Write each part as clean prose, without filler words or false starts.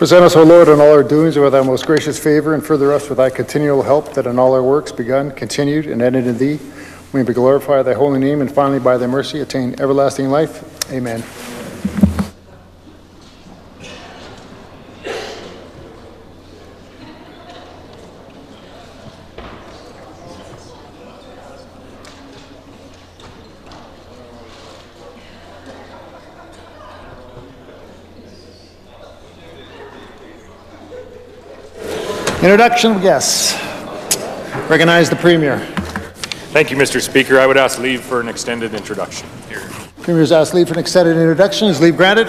Present us, O Lord, in all our doings with thy most gracious favor, and further us with thy continual help, that in all our works begun, continued, and ended in thee, we may be glorified thy holy name, and finally by thy mercy attain everlasting life. Amen. Introduction of guests. Recognize the Premier. Thank you, Mr. Speaker. I would ask leave for an extended introduction. Premier's asked leave for an extended introduction. Is leave granted?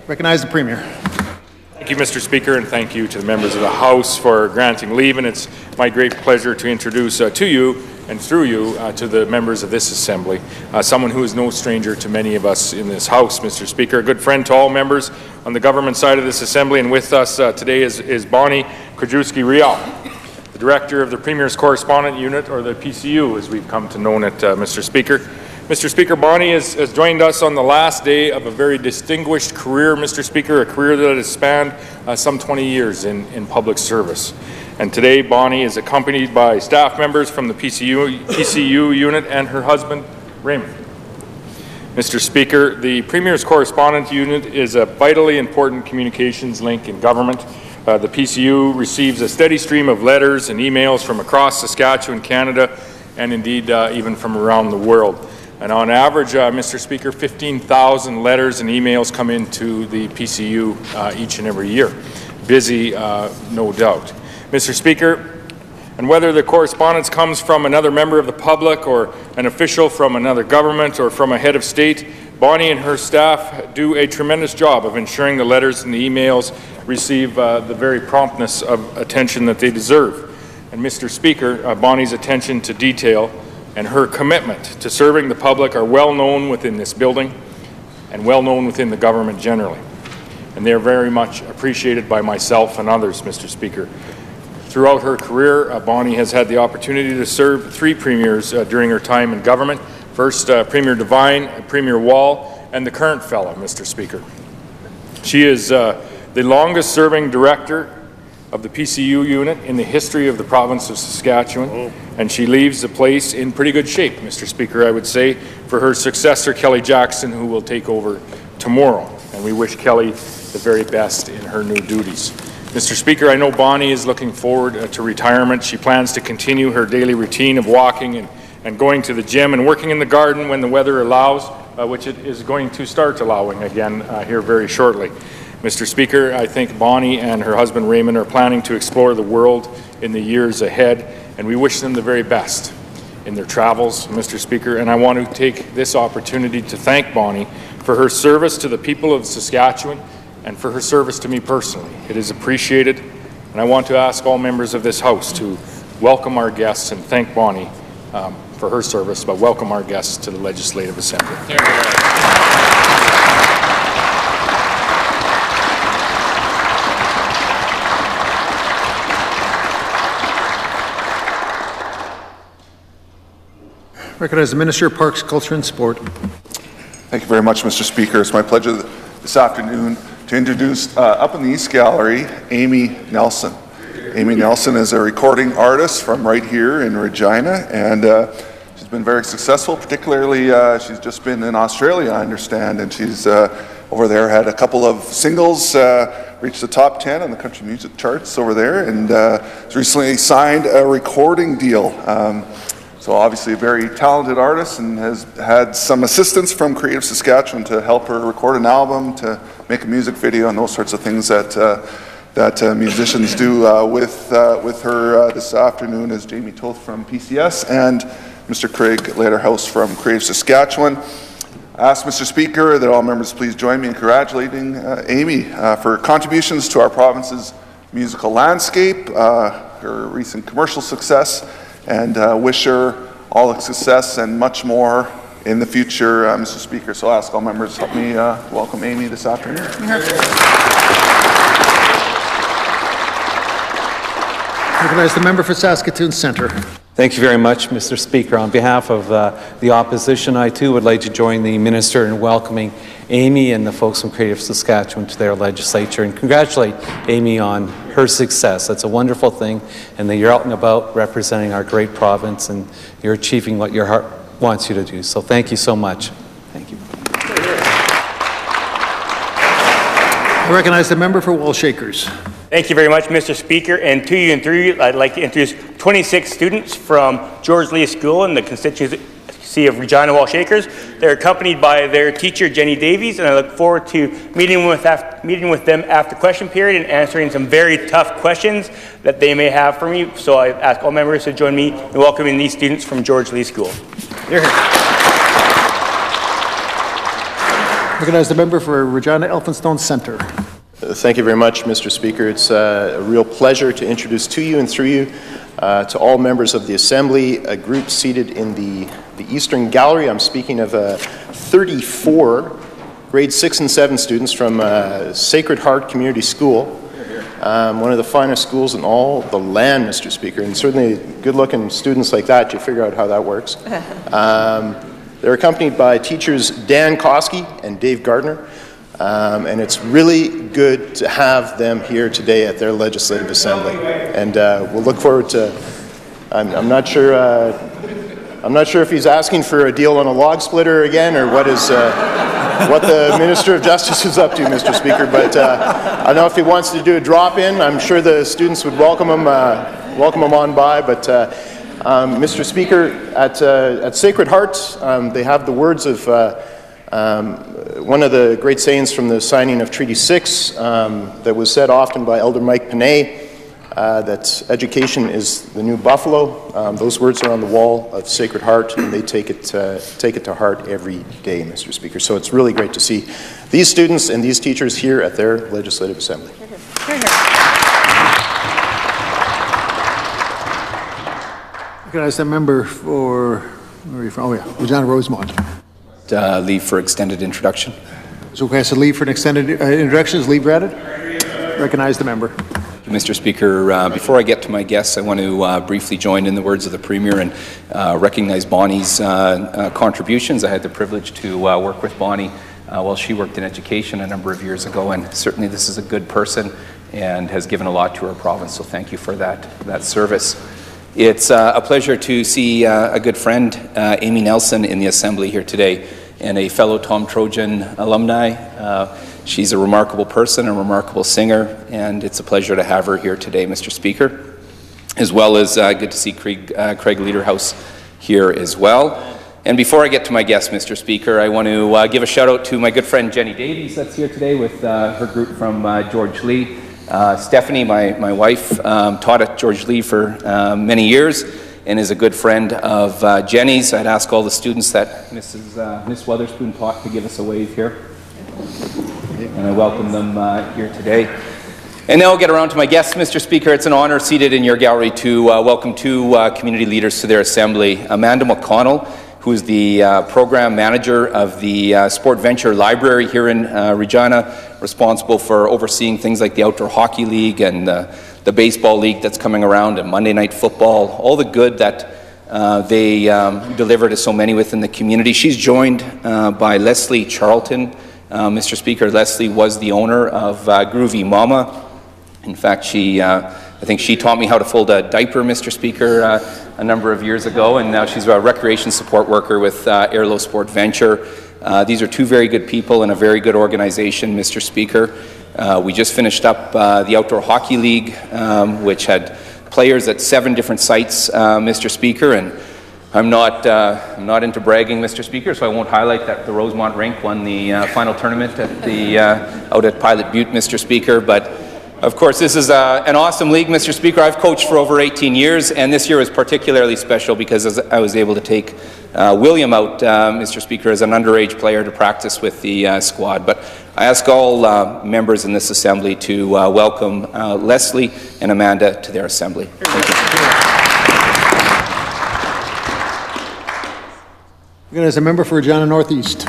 Recognize the Premier. Thank you, Mr. Speaker, and thank you to the members of the House for granting leave. And it's my great pleasure to introduce to you and through you to the members of this Assembly, someone who is no stranger to many of us in this House, Mr. Speaker, a good friend to all members on the government side of this Assembly. And with us today is Bonnie Krajewski-Rial, the Director of the Premier's Correspondent Unit, or the PCU, as we've come to know it, Mr. Speaker. Mr. Speaker, Bonnie has joined us on the last day of a very distinguished career, Mr. Speaker, a career that has spanned some 20 years in public service. And today, Bonnie is accompanied by staff members from the PCU unit and her husband, Raymond. Mr. Speaker, the Premier's Correspondent Unit is a vitally important communications link in government. The PCU receives a steady stream of letters and emails from across Saskatchewan, Canada, and indeed even from around the world. And on average, Mr. Speaker, 15,000 letters and emails come into the PCU each and every year. Busy, no doubt. Mr. Speaker, and whether the correspondence comes from another member of the public or an official from another government or from a head of state, Bonnie and her staff do a tremendous job of ensuring the letters and the emails receive the very promptness of attention that they deserve. And Mr. Speaker, Bonnie's attention to detail and her commitment to serving the public are well known within this building and well known within the government generally. And they are very much appreciated by myself and others, Mr. Speaker. Throughout her career, Bonnie has had the opportunity to serve 3 premiers during her time in government. First, Premier Devine, Premier Wall, and the current fellow, Mr. Speaker. She is the longest-serving director of the PCU unit in the history of the province of Saskatchewan, and she leaves the place in pretty good shape, Mr. Speaker, I would say, for her successor, Kelly Jackson, who will take over tomorrow. And we wish Kelly the very best in her new duties. Mr. Speaker, I know Bonnie is looking forward to retirement. She plans to continue her daily routine of walking and going to the gym and working in the garden when the weather allows, which it is going to start allowing again here very shortly. Mr. Speaker, I think Bonnie and her husband Raymond are planning to explore the world in the years ahead, and we wish them the very best in their travels, Mr. Speaker. And I want to take this opportunity to thank Bonnie for her service to the people of Saskatchewan and for her service to me personally. It is appreciated, and I want to ask all members of this House to welcome our guests and thank Bonnie for her service, but welcome our guests to the Legislative Assembly. Recognize the Minister of Parks, Culture and Sport. Thank you very much, Mr. Speaker. It's my pleasure this afternoon to introduce up in the East Gallery, Amy Nelson. Amy Nelson is a recording artist from right here in Regina, and she's been very successful. Particularly, she's just been in Australia, I understand, and she's over there had a couple of singles reach the top 10 on the country music charts over there, and has recently signed a recording deal. So obviously a very talented artist, and has had some assistance from Creative Saskatchewan to help her record an album, to make a music video, and those sorts of things that musicians do with her this afternoon is Jamie Toth from PCS and Mr. Craig Lederhouse from Creative Saskatchewan. I ask Mr. Speaker that all members please join me in congratulating Amy for contributions to our province's musical landscape, her recent commercial success, and wish her all the success and much more in the future, Mr. Speaker. So I'll ask all members to help me welcome Amy this afternoon. Recognize the member for Saskatoon Centre. Thank you very much, Mr. Speaker. On behalf of the opposition, I too would like to join the Minister in welcoming Amy and the folks from Creative Saskatchewan to their legislature and congratulate Amy on her success. That's a wonderful thing, and that you're out and about representing our great province and you're achieving what your heart wants you to do. So thank you so much. Thank you. I recognize the member for Wall Shakers. Thank you very much, Mr. Speaker. And to you and through you, I'd like to introduce 26 students from George Lee School in the constituency of Regina Wall Shakers. They're accompanied by their teacher, Jenny Davies, and I look forward to meeting with them after question period and answering some very tough questions that they may have for me. So I ask all members to join me in welcoming these students from George Lee School. You're here. Recognize the member for Regina Elphinstone Centre. Thank you very much, Mr. Speaker. It's a real pleasure to introduce to you and through you to all members of the Assembly, a group seated in the Eastern Gallery. I'm speaking of 34 grade 6 and 7 students from Sacred Heart Community School, one of the finest schools in all the land, Mr. Speaker, and certainly good-looking students like that, you figure out how that works. They're accompanied by teachers Dan Koski and Dave Gardner. And it's really good to have them here today at their Legislative Assembly. And we'll look forward to, I'm not sure if he's asking for a deal on a log splitter again or what the Minister of Justice is up to, Mr. Speaker. But I don't know if he wants to do a drop-in. I'm sure the students would welcome him on by. But Mr. Speaker, at Sacred Heart, they have the words of one of the great sayings from the signing of Treaty 6 that was said often by Elder Mike Panay, that education is the new buffalo. Those words are on the wall of Sacred Heart, and they take it to heart every day, Mr. Speaker. So it's really great to see these students and these teachers here at their Legislative Assembly. Recognize the member for, where are you from? Oh yeah, Regina Rosemont. Leave for extended introduction. So requested leave for an extended introduction. Is leave granted? Recognize the member. Mr. Speaker, before I get to my guests, I want to briefly join in the words of the Premier and recognize Bonnie's contributions. I had the privilege to work with Bonnie while she worked in education a number of years ago, and certainly this is a good person and has given a lot to our province, so thank you for that service. It's a pleasure to see a good friend, Amy Nelson, in the Assembly here today, and a fellow Tom Trojan alumni. She's a remarkable person, a remarkable singer, and it's a pleasure to have her here today, Mr. Speaker, as well as good to see Craig Lederhouse here as well. And before I get to my guest, Mr. Speaker, I want to give a shout out to my good friend Jenny Davies that's here today with her group from George Lee. Stephanie, my wife, taught at George Lee for many years and is a good friend of Jenny's. I'd ask all the students that Miss Weatherspoon taught to give us a wave here. And I welcome them here today. And now I'll get around to my guests, Mr. Speaker. It's an honor seated in your gallery to welcome two community leaders to their assembly. Amanda McConnell, who is the program manager of the Sport Venture Library here in Regina, responsible for overseeing things like the Outdoor Hockey League and the Baseball League that's coming around, and Monday Night Football, all the good that they deliver to so many within the community. She's joined by Leslie Charlton. Mr. Speaker, Leslie was the owner of Groovy Mama. In fact, I think she taught me how to fold a diaper, Mr. Speaker, a number of years ago, and now she's a recreation support worker with Airlo Sport Venture. These are two very good people and a very good organization, Mr. Speaker. We just finished up the Outdoor Hockey League, which had players at 7 different sites, Mr. Speaker, and I'm not into bragging, Mr. Speaker, so I won't highlight that the Rosemont rink won the final tournament at out at Pilot Butte, Mr. Speaker, but of course, this is an awesome league, Mr. Speaker. I've coached for over 18 years, and this year was particularly special because I was able to take William out, Mr. Speaker, as an underage player to practice with the squad. But I ask all members in this assembly to welcome Leslie and Amanda to their assembly. Thank you. As a member for Regina Northeast.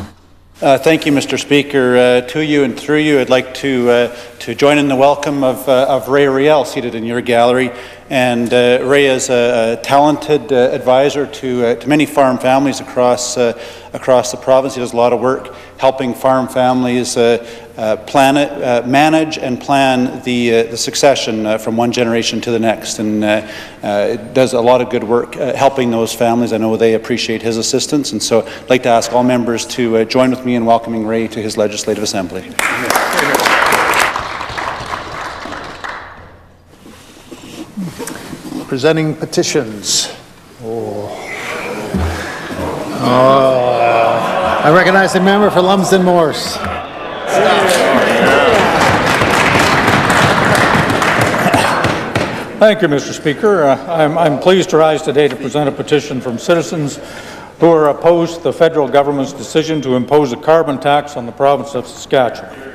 Thank you, Mr. Speaker. To you and through you, I'd like to join in the welcome of Ray Riel, seated in your gallery, And Ray is a talented advisor to many farm families across the province. He does a lot of work helping farm families manage and plan the succession from one generation to the next, and does a lot of good work helping those families. I know they appreciate his assistance, and so I'd like to ask all members to join with me in welcoming Ray to his Legislative Assembly. Presenting petitions. I recognize the member for Lumsden Morse. Thank you, Mr. Speaker. I'm pleased to rise today to present a petition from citizens who are opposed to the federal government's decision to impose a carbon tax on the province of Saskatchewan.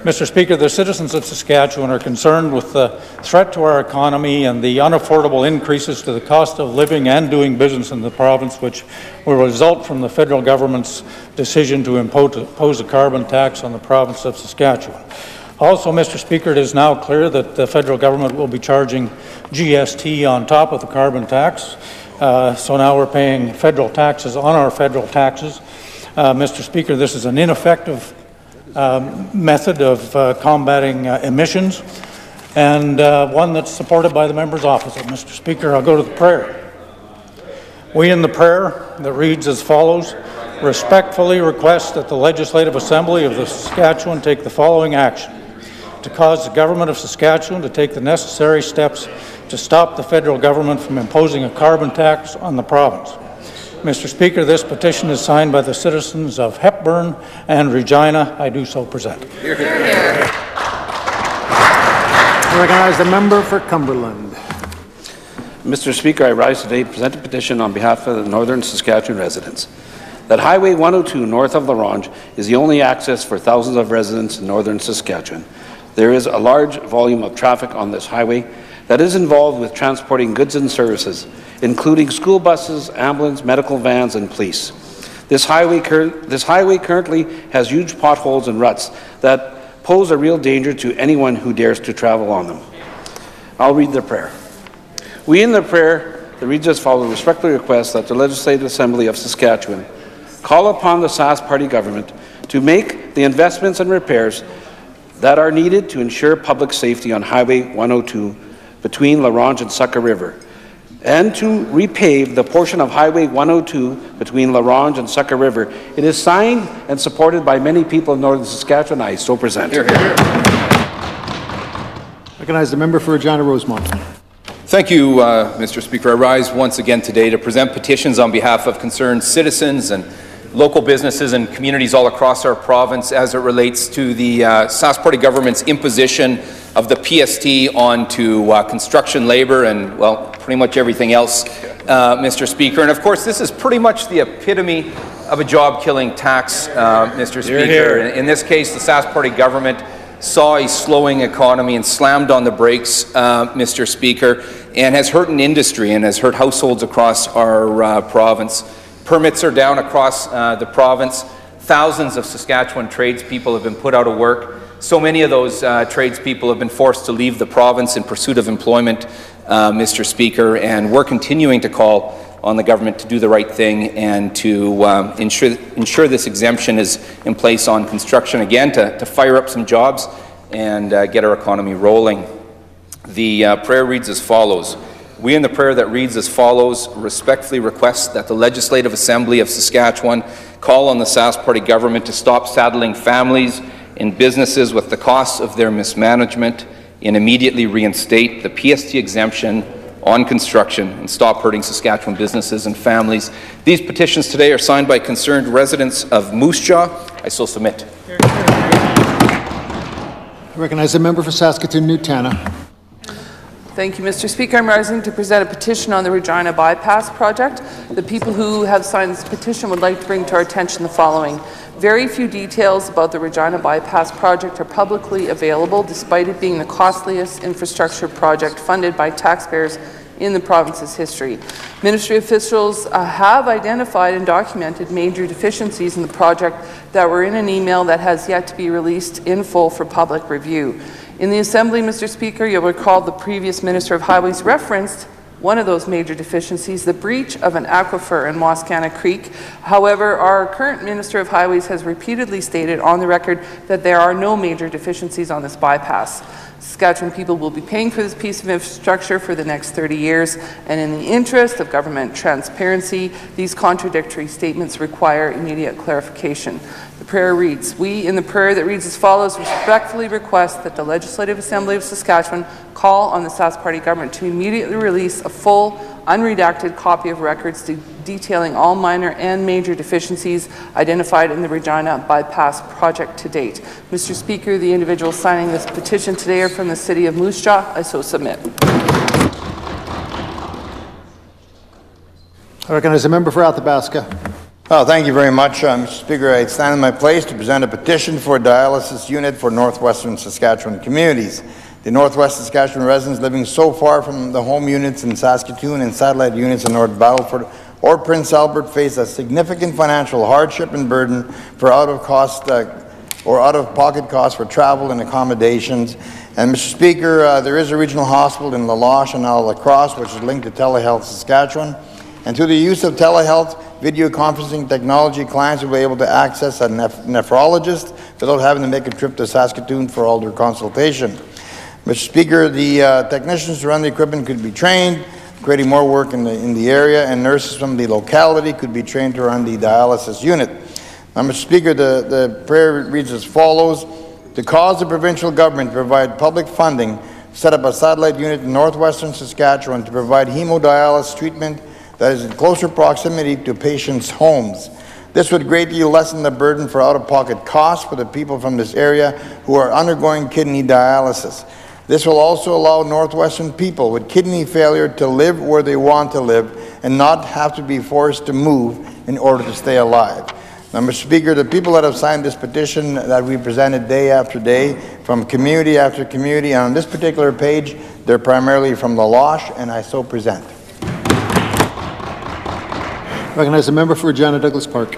Mr. Speaker, the citizens of Saskatchewan are concerned with the threat to our economy and the unaffordable increases to the cost of living and doing business in the province, which will result from the federal government's decision to impose a carbon tax on the province of Saskatchewan. Also, Mr. Speaker, it is now clear that the federal government will be charging GST on top of the carbon tax. So now we're paying federal taxes on our federal taxes. Mr. Speaker, this is an ineffective method of combating emissions, and one that's supported by the members opposite. Mr. Speaker, I'll go to the prayer. We in the prayer that reads as follows: respectfully request that the Legislative Assembly of the Saskatchewan take the following action: to cause the government of Saskatchewan to take the necessary steps to stop the federal government from imposing a carbon tax on the province. Mr. Speaker, this petition is signed by the citizens of Hepburn and Regina. I do so present. Hear, hear. I recognize the member for Cumberland. Mr. Speaker, I rise today to present a petition on behalf of the Northern Saskatchewan residents that Highway 102 north of La Ronge is the only access for thousands of residents in Northern Saskatchewan. There is a large volume of traffic on this highway that is involved with transporting goods and services, including school buses, ambulance, medical vans, and police. This highway currently has huge potholes and ruts that pose a real danger to anyone who dares to travel on them. I'll read the prayer. We in the prayer that reads as follows: respectfully request that the Legislative Assembly of Saskatchewan call upon the Sask Party government to make the investments and repairs that are needed to ensure public safety on Highway 102 between La Ronge and Sucker River, and to repave the portion of Highway 102 between La Ronge and Sucker River. It is signed and supported by many people in Northern Saskatchewan. I so present. Hear, hear. Recognize the member for Regina Rosemont. Thank you, Mr. Speaker. I rise once again today to present petitions on behalf of concerned citizens and local businesses and communities all across our province as it relates to the Sask Party government's imposition of the PST onto construction labor and, well, pretty much everything else, Mr. Speaker. And of course, this is pretty much the epitome of a job-killing tax, Mr. Speaker. Here. In this case, the Sask Party government saw a slowing economy and slammed on the brakes, Mr. Speaker, and has hurt an industry and has hurt households across our province. Permits are down across the province. Thousands of Saskatchewan tradespeople have been put out of work. So many of those tradespeople have been forced to leave the province in pursuit of employment, Mr. Speaker, and we're continuing to call on the government to do the right thing and to ensure this exemption is in place on construction again to fire up some jobs and get our economy rolling. The prayer reads as follows. We in the prayer that reads as follows respectfully request that the Legislative Assembly of Saskatchewan call on the Sask Party government to stop saddling families and businesses with the costs of their mismanagement and immediately reinstate the PST exemption on construction and stop hurting Saskatchewan businesses and families. These petitions today are signed by concerned residents of Moose Jaw. I so submit. I recognize the member for Saskatoon-Newtana. Thank you, Mr. Speaker. I'm rising to present a petition on the Regina Bypass project. The people who have signed this petition would like to bring to our attention the following. Very few details about the Regina Bypass project are publicly available, despite it being the costliest infrastructure project funded by taxpayers in the province's history. Ministry officials have identified and documented major deficiencies in the project that were in an email that has yet to be released in full for public review. In the Assembly, Mr. Speaker, you'll recall the previous Minister of Highways referenced one of those major deficiencies, the breach of an aquifer in Wascana Creek. However, our current Minister of Highways has repeatedly stated on the record that there are no major deficiencies on this bypass. Saskatchewan people will be paying for this piece of infrastructure for the next 30 years, and in the interest of government transparency, these contradictory statements require immediate clarification. The prayer reads, we in the prayer that reads as follows respectfully request that the Legislative Assembly of Saskatchewan call on the Sask Party government to immediately release a full, unredacted copy of records detailing all minor and major deficiencies identified in the Regina bypass project to date. Mr. Speaker, the individuals signing this petition today are from the City of Moose Jaw. I so submit. I recognize the member for Athabasca. Oh, thank you very much, Mr. Speaker. I stand in my place to present a petition for a dialysis unit for northwestern Saskatchewan communities. The northwest Saskatchewan residents living so far from the home units in Saskatoon and satellite units in North Battleford or Prince Albert face a significant financial hardship and burden for out-of-pocket costs for travel and accommodations. And Mr. Speaker, there is a regional hospital in La Loche and La Crosse which is linked to Telehealth Saskatchewan. And through the use of telehealth video conferencing technology, clients will be able to access a nephrologist without having to make a trip to Saskatoon for all their consultation. Mr. Speaker, the technicians to run the equipment could be trained, creating more work in the area, and nurses from the locality could be trained to run the dialysis unit. Now, Mr. Speaker, the prayer reads as follows. To cause the provincial government to provide public funding, set up a satellite unit in northwestern Saskatchewan to provide hemodialysis treatment that is in closer proximity to patients' homes. This would greatly lessen the burden for out-of-pocket costs for the people from this area who are undergoing kidney dialysis. This will also allow northwestern people with kidney failure to live where they want to live and not have to be forced to move in order to stay alive. Now, Mr. Speaker, the people that have signed this petition that we presented day after day from community after community, and on this particular page, they're primarily from La Loche, and I so present. Recognize the member for Regina Douglas Park.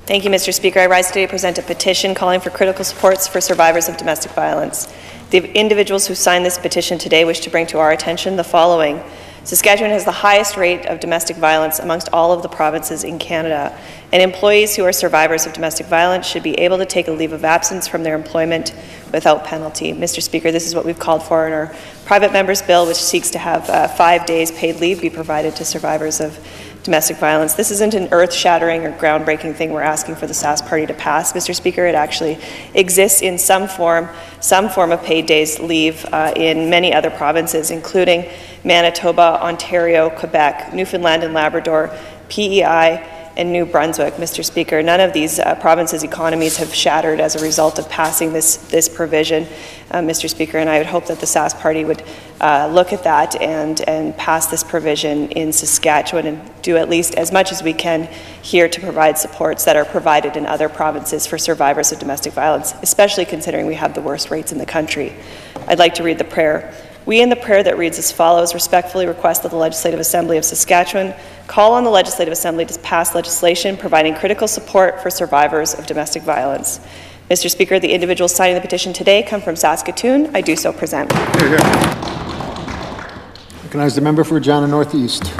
Thank you, Mr. Speaker. I rise today to present a petition calling for critical supports for survivors of domestic violence. The individuals who signed this petition today wish to bring to our attention the following. Saskatchewan has the highest rate of domestic violence amongst all of the provinces in Canada, and employees who are survivors of domestic violence should be able to take a leave of absence from their employment without penalty. Mr. Speaker, this is what we've called for in our private member's bill, which seeks to have 5 days paid leave be provided to survivors of domestic violence. This isn't an earth-shattering or groundbreaking thing we're asking for the Sask Party to pass, Mr. Speaker. It actually exists in some form of paid days leave in many other provinces, including Manitoba, Ontario, Quebec, Newfoundland and Labrador, PEI, and New Brunswick. Mr. Speaker, none of these provinces' economies have shattered as a result of passing this provision, Mr. Speaker, and I would hope that the Sask Party would look at that and pass this provision in Saskatchewan and do at least as much as we can here to provide supports that are provided in other provinces for survivors of domestic violence, especially considering we have the worst rates in the country. I'd like to read the prayer. We, in the prayer that reads as follows, respectfully request that the Legislative Assembly of Saskatchewan call on the Legislative Assembly to pass legislation providing critical support for survivors of domestic violence. Mr. Speaker, the individuals signing the petition today come from Saskatoon. I do so present. Recognize the member for Regina Northeast.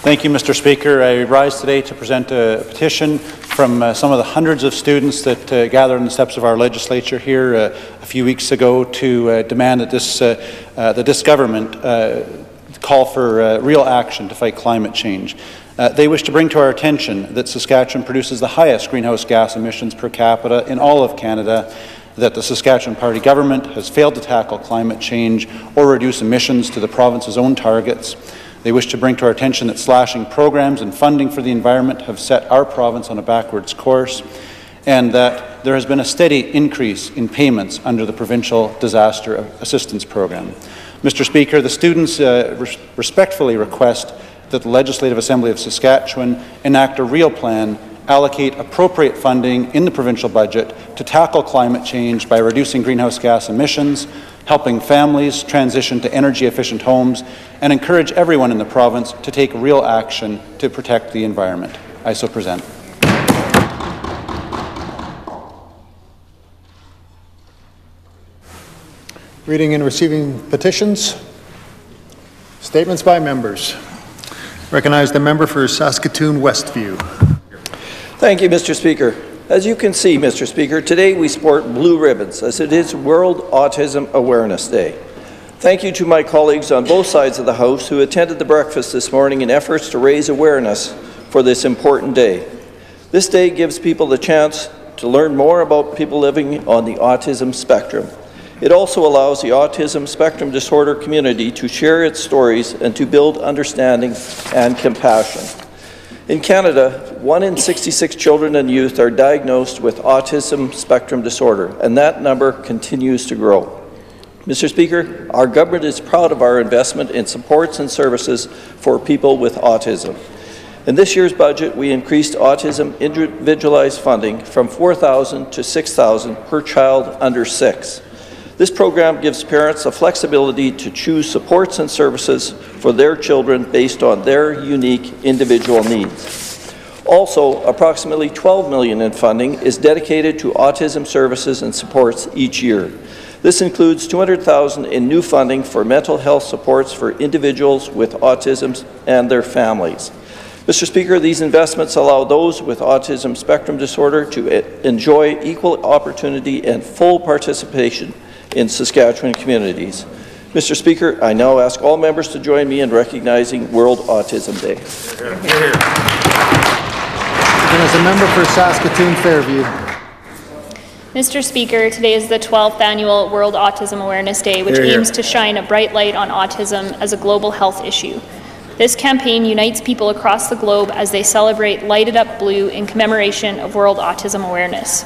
Thank you, Mr. Speaker. I rise today to present a petition from some of the hundreds of students that gathered on the steps of our legislature here a few weeks ago to demand that this government call for real action to fight climate change. They wish to bring to our attention that Saskatchewan produces the highest greenhouse gas emissions per capita in all of Canada, that the Saskatchewan Party government has failed to tackle climate change or reduce emissions to the province's own targets. They wish to bring to our attention that slashing programs and funding for the environment have set our province on a backwards course, and that there has been a steady increase in payments under the Provincial Disaster Assistance Program. Mr. Speaker, the students respectfully request that the Legislative Assembly of Saskatchewan enact a real plan, allocate appropriate funding in the provincial budget to tackle climate change by reducing greenhouse gas emissions, helping families transition to energy-efficient homes, and encourage everyone in the province to take real action to protect the environment. I so present. Reading and receiving petitions. Statements by members. Recognize the member for Saskatoon Westview. Thank you, Mr. Speaker. As you can see, Mr. Speaker, today we sport blue ribbons as it is World Autism Awareness Day. Thank you to my colleagues on both sides of the House who attended the breakfast this morning in efforts to raise awareness for this important day. This day gives people the chance to learn more about people living on the autism spectrum. It also allows the autism spectrum disorder community to share its stories and to build understanding and compassion. In Canada, 1 in 66 children and youth are diagnosed with autism spectrum disorder, and that number continues to grow. Mr. Speaker, our government is proud of our investment in supports and services for people with autism. In this year's budget, we increased autism individualized funding from $4,000 to $6,000 per child under 6. This program gives parents the flexibility to choose supports and services for their children based on their unique individual needs. Also, approximately $12 million in funding is dedicated to autism services and supports each year. This includes $200,000 in new funding for mental health supports for individuals with autism and their families. Mr. Speaker, these investments allow those with autism spectrum disorder to enjoy equal opportunity and full participation in Saskatchewan communities. Mr. Speaker, I now ask all members to join me in recognizing World Autism Day. And as a member for Saskatoon Fairview. Mr. Speaker, today is the 12th annual World Autism Awareness Day, which aims to shine a bright light on autism as a global health issue. This campaign unites people across the globe as they celebrate Light It Up Blue in commemoration of World Autism Awareness.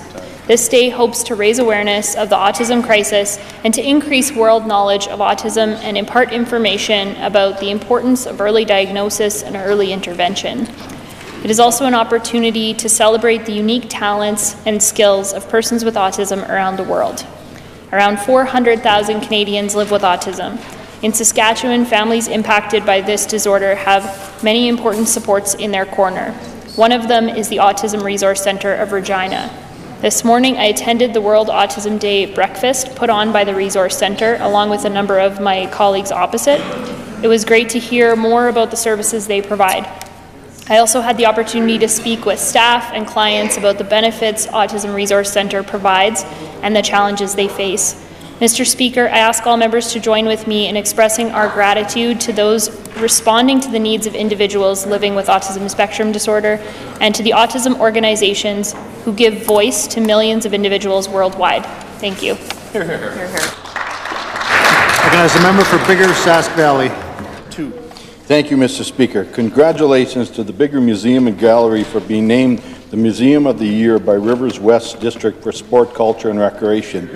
This day hopes to raise awareness of the autism crisis and to increase world knowledge of autism and impart information about the importance of early diagnosis and early intervention. It is also an opportunity to celebrate the unique talents and skills of persons with autism around the world. Around 400,000 Canadians live with autism. In Saskatchewan, families impacted by this disorder have many important supports in their corner. One of them is the Autism Resource Centre of Regina. This morning, I attended the World Autism Day breakfast put on by the Resource Centre, along with a number of my colleagues opposite. It was great to hear more about the services they provide. I also had the opportunity to speak with staff and clients about the benefits Autism Resource Centre provides and the challenges they face. Mr. Speaker, I ask all members to join with me in expressing our gratitude to those responding to the needs of individuals living with autism spectrum disorder and to the autism organizations who give voice to millions of individuals worldwide. Thank you. Recognize the member for Bigger Sask Valley. Thank you, Mr. Speaker. Congratulations to the Bigger Museum and Gallery for being named the Museum of the Year by Rivers West District for Sport, Culture and Recreation.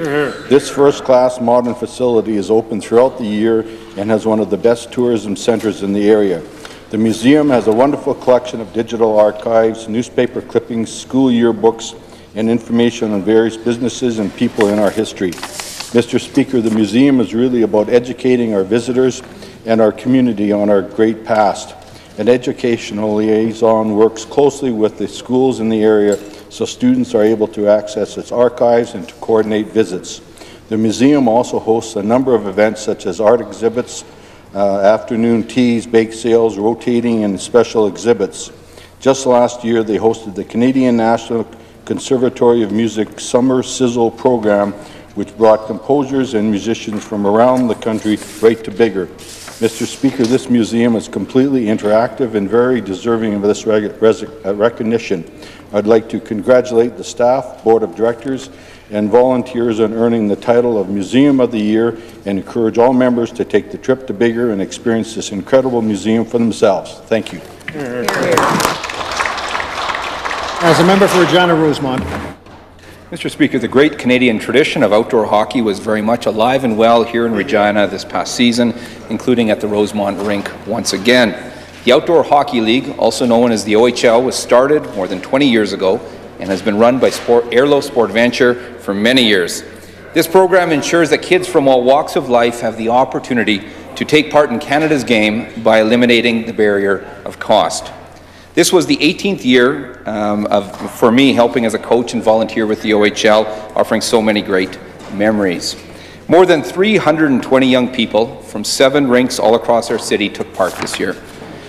This first-class modern facility is open throughout the year and has one of the best tourism centers in the area. The museum has a wonderful collection of digital archives, newspaper clippings, school yearbooks, and information on various businesses and people in our history. Mr. Speaker, the museum is really about educating our visitors and our community on our great past. An educational liaison works closely with the schools in the area so students are able to access its archives and to coordinate visits. The museum also hosts a number of events such as art exhibits, afternoon teas, bake sales, rotating and special exhibits. Just last year they hosted the Canadian National Conservatory of Music Summer Sizzle program, which brought composers and musicians from around the country right to Bigger. Mr. Speaker, this museum is completely interactive and very deserving of this recognition. I'd like to congratulate the staff, board of directors, and volunteers on earning the title of Museum of the Year and encourage all members to take the trip to Bigger and experience this incredible museum for themselves. Thank you. As a member for Regina Rosemont. Mr. Speaker, the great Canadian tradition of outdoor hockey was very much alive and well here in Regina this past season, including at the Rosemont rink once again. The Outdoor Hockey League, also known as the OHL, was started more than 20 years ago and has been run by Airlo Sport Venture for many years. This program ensures that kids from all walks of life have the opportunity to take part in Canada's game by eliminating the barrier of cost. This was the 18th year for me helping as a coach and volunteer with the OHL, offering so many great memories. More than 320 young people from 7 rinks all across our city took part this year.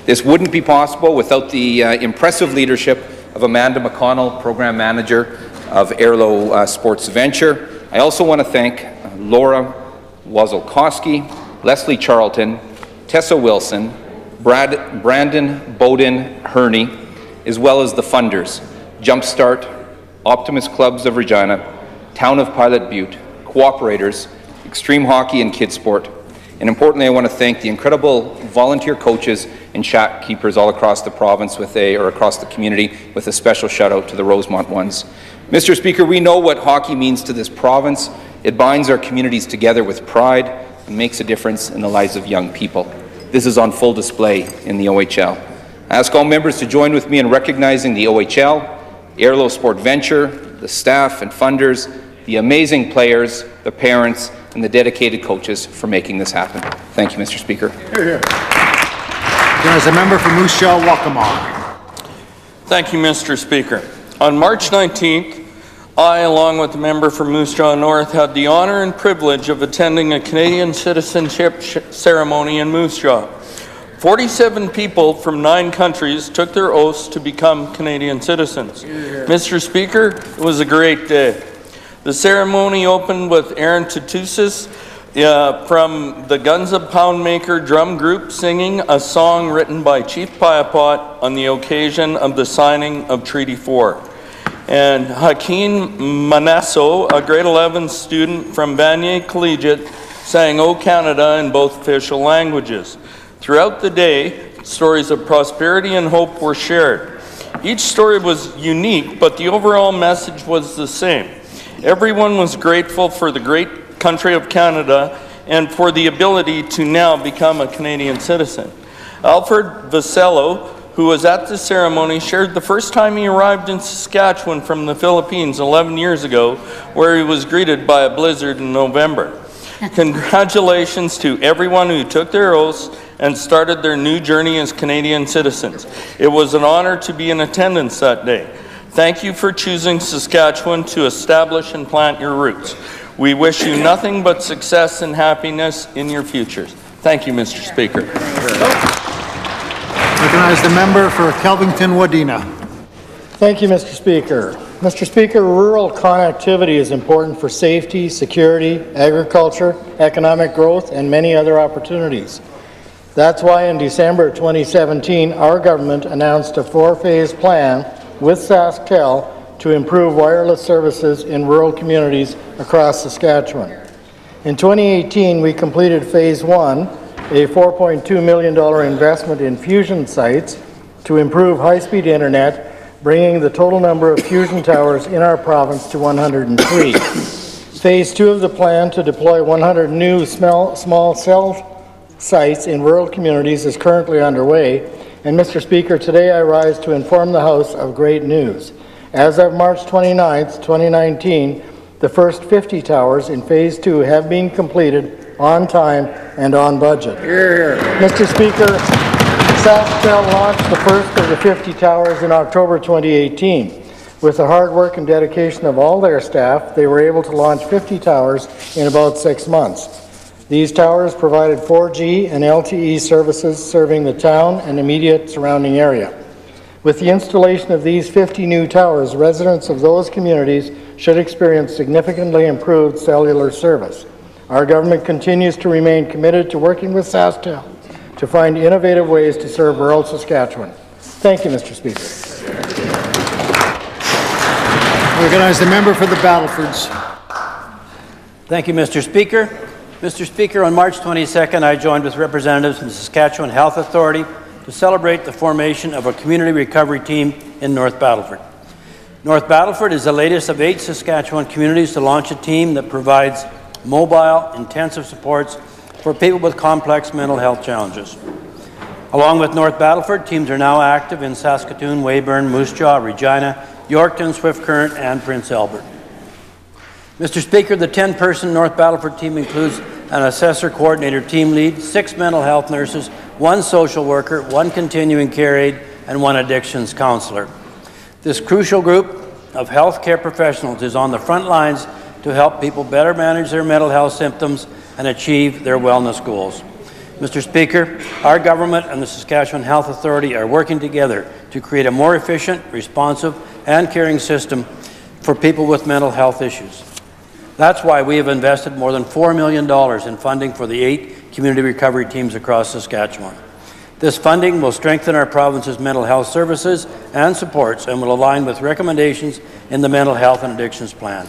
This wouldn't be possible without the impressive leadership of Amanda McConnell, Program Manager of Airlo Sports Venture. I also want to thank Laura Wazolkowski, Leslie Charlton, Tessa Wilson, Brandon Bowden Herney, as well as the funders, Jumpstart, Optimist Clubs of Regina, Town of Pilot Butte, Cooperators, Extreme Hockey and Kids Sport. And importantly, I want to thank the incredible volunteer coaches and shack keepers all across the province or across the community, with a special shout out to the Rosemont ones. Mr. Speaker, we know what hockey means to this province. It binds our communities together with pride and makes a difference in the lives of young people. This is on full display in the OHL. I ask all members to join with me in recognizing the OHL, Airlo Sport Venture, the staff and funders, the amazing players, the parents, and the dedicated coaches for making this happen. Thank you, Mr. Speaker. Here, here. There's a member from Moose Jaw, Waccamaw. Thank you, Mr. Speaker. On March 19th, I, along with the member from Moose Jaw North, had the honour and privilege of attending a Canadian citizenship ceremony in Moose Jaw. 47 people from 9 countries took their oaths to become Canadian citizens. Mr. Speaker, it was a great day. The ceremony opened with Aaron Tutusis from the Guns of Poundmaker drum group singing a song written by Chief Piapot on the occasion of the signing of Treaty 4. And Hakeem Manasso, a grade 11 student from Vanier Collegiate, sang O Canada in both official languages. Throughout the day, stories of prosperity and hope were shared. Each story was unique, but the overall message was the same. Everyone was grateful for the great country of Canada and for the ability to now become a Canadian citizen. Alfred Vasello, who was at the ceremony, shared the first time he arrived in Saskatchewan from the Philippines 11 years ago, where he was greeted by a blizzard in November. Congratulations to everyone who took their oaths and started their new journey as Canadian citizens. It was an honor to be in attendance that day. Thank you for choosing Saskatchewan to establish and plant your roots. We wish you nothing but success and happiness in your futures. Thank you, Mr. Speaker. Recognize the member for Kelvington-Wadena. Thank you, Mr. Speaker. Mr. Speaker, rural connectivity is important for safety, security, agriculture, economic growth, and many other opportunities. That's why in December 2017, our government announced a 4-phase plan with SaskTel to improve wireless services in rural communities across Saskatchewan. In 2018, we completed Phase 1, a $4.2 million investment in fusion sites to improve high-speed internet, bringing the total number of fusion towers in our province to 103. Phase 2 of the plan to deploy 100 new small cell sites in rural communities is currently underway. And Mr. Speaker, today I rise to inform the House of great news. As of March 29th, 2019, the first 50 towers in Phase 2 have been completed on time and on budget. Here, here. Mr. Speaker, SaskTel launched the first of the 50 towers in October 2018. With the hard work and dedication of all their staff, they were able to launch 50 towers in about 6 months. These towers provided 4G and LTE services serving the town and immediate surrounding area. With the installation of these 50 new towers, residents of those communities should experience significantly improved cellular service. Our government continues to remain committed to working with SaskTel to find innovative ways to serve rural Saskatchewan. Thank you, Mr. Speaker. Recognize the member for the Battlefords. Thank you, Mr. Speaker. Mr. Speaker, on March 22nd, I joined with representatives from the Saskatchewan Health Authority to celebrate the formation of a community recovery team in North Battleford. North Battleford is the latest of 8 Saskatchewan communities to launch a team that provides mobile, intensive supports for people with complex mental health challenges. Along with North Battleford, teams are now active in Saskatoon, Weyburn, Moose Jaw, Regina, Yorkton, Swift Current, and Prince Albert. Mr. Speaker, the 10-person North Battleford team includes an assessor coordinator team lead, 6 mental health nurses, 1 social worker, 1 continuing care aide, and 1 addictions counselor. This crucial group of healthcare professionals is on the front lines to help people better manage their mental health symptoms and achieve their wellness goals. Mr. Speaker, our government and the Saskatchewan Health Authority are working together to create a more efficient, responsive, and caring system for people with mental health issues. That's why we have invested more than $4 million in funding for the 8 community recovery teams across Saskatchewan. This funding will strengthen our province's mental health services and supports and will align with recommendations in the Mental Health and Addictions Plan.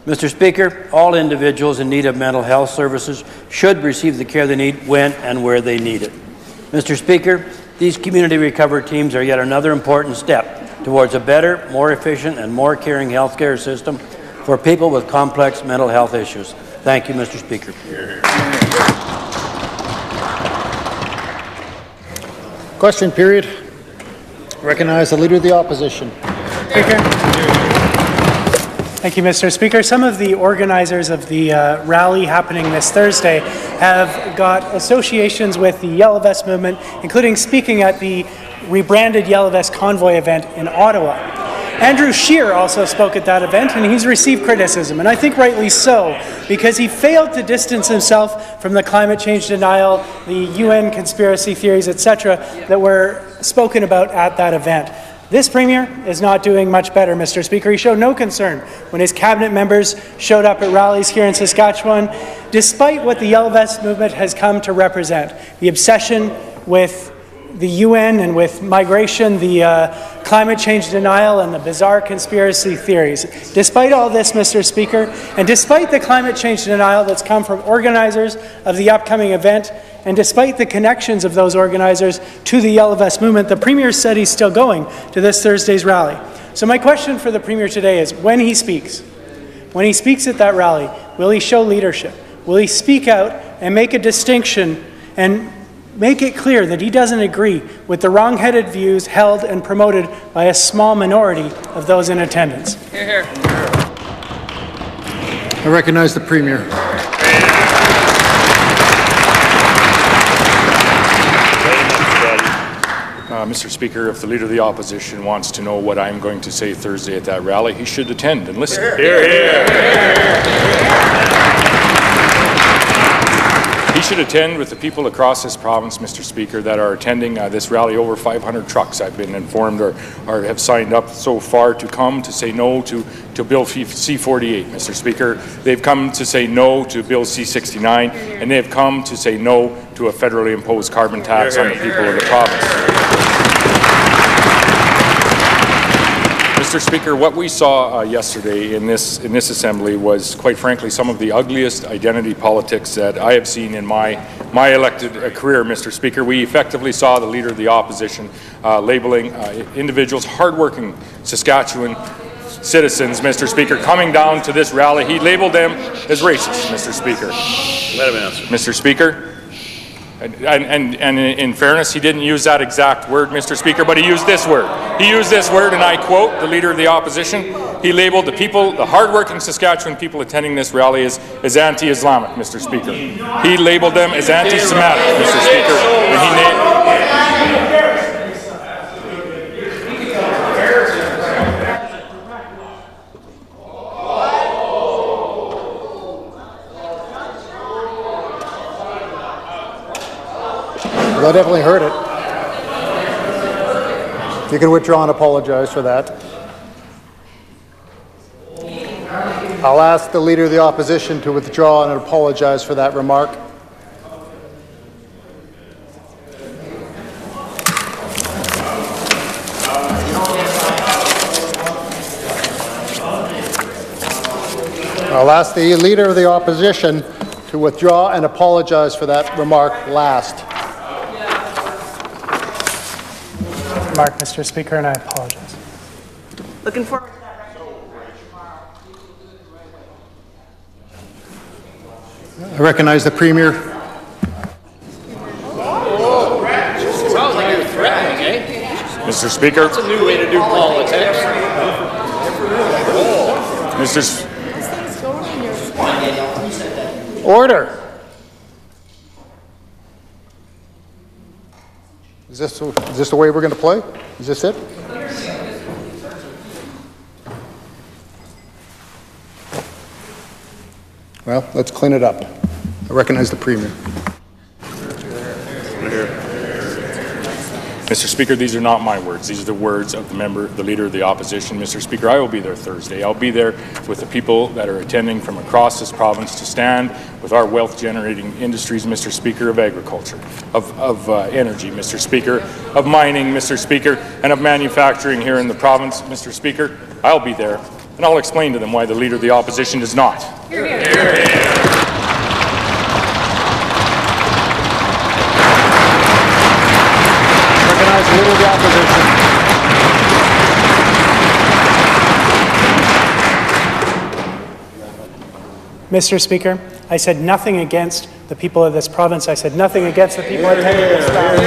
Mr. Speaker, all individuals in need of mental health services should receive the care they need when and where they need it. Mr. Speaker, these community recovery teams are yet another important step towards a better, more efficient, and more caring healthcare system for people with complex mental health issues. Thank you, Mr. Speaker. Question period. Recognize the Leader of the Opposition. Speaker. Thank you, Mr. Speaker. Some of the organizers of the rally happening this Thursday have got associations with the Yellow Vest movement, including speaking at the rebranded Yellow Vest Convoy event in Ottawa. Andrew Scheer also spoke at that event, and he's received criticism, and I think rightly so, because he failed to distance himself from the climate change denial, the UN conspiracy theories, etc., that were spoken about at that event. This Premier is not doing much better, Mr. Speaker. He showed no concern when his cabinet members showed up at rallies here in Saskatchewan, despite what the Yellow Vest movement has come to represent, the obsession with the UN and with migration, the climate change denial, and the bizarre conspiracy theories. Despite all this, Mr. Speaker, and despite the climate change denial that's come from organizers of the upcoming event, and despite the connections of those organizers to the Yellow Vest movement, the Premier said he's still going to this Thursday's rally. So my question for the Premier today is, when he speaks at that rally, will he show leadership? Will he speak out and make a distinction and make it clear that he doesn't agree with the wrong-headed views held and promoted by a small minority of those in attendance? Hear, hear. I recognize the Premier. Mr. Speaker, if the Leader of the Opposition wants to know what I'm going to say Thursday at that rally, he should attend and listen. Hear, hear. He should attend with the people across this province, Mr. Speaker, that are attending this rally. Over 500 trucks, I've been informed, or have signed up so far to come to say no to Bill C-48, Mr. Speaker. They've come to say no to Bill C-69, and they've come to say no to a federally imposed carbon tax on the people of the province. Mr. Speaker, what we saw yesterday in this assembly was, quite frankly, some of the ugliest identity politics that I have seen in my elected career, Mr. Speaker. We effectively saw the Leader of the Opposition labeling individuals, hardworking Saskatchewan citizens, Mr. Speaker, coming down to this rally. He labeled them as racist, Mr. Speaker. Let him answer. Mr. Speaker, and in fairness, he didn't use that exact word, Mr. Speaker, but he used this word. He used this word, and I quote the Leader of the Opposition. He labeled the people, the hardworking Saskatchewan people attending this rally as anti-Islamic, Mr. Speaker. He labeled them as anti-Semitic, Mr. Speaker. Well, I definitely heard it. You can withdraw and apologize for that. I'll ask the Leader of the Opposition to withdraw and apologize for that remark. I'll ask the Leader of the Opposition to withdraw and apologize for that remark last. Mark, Mr. Speaker, and I apologize. Looking forward. I recognize the Premier. Mr. Speaker. That's a new way to do politics. Order. Is this the way we're going to play? Is this it? Well, let's clean it up. I recognize the Premier. Mr. Speaker, these are not my words. These are the words of the Leader of the Opposition. Mr. Speaker, I will be there Thursday. I'll be there with the people that are attending from across this province to stand with our wealth-generating industries, Mr. Speaker, of agriculture, of energy, Mr. Speaker, of mining, Mr. Speaker, and of manufacturing here in the province, Mr. Speaker. I'll be there, and I'll explain to them why the Leader of the Opposition does not. Hear, hear. Hear, hear. Leader of the Opposition. Mr. Speaker, I said nothing against the people of this province. I said nothing against the people attending this rally.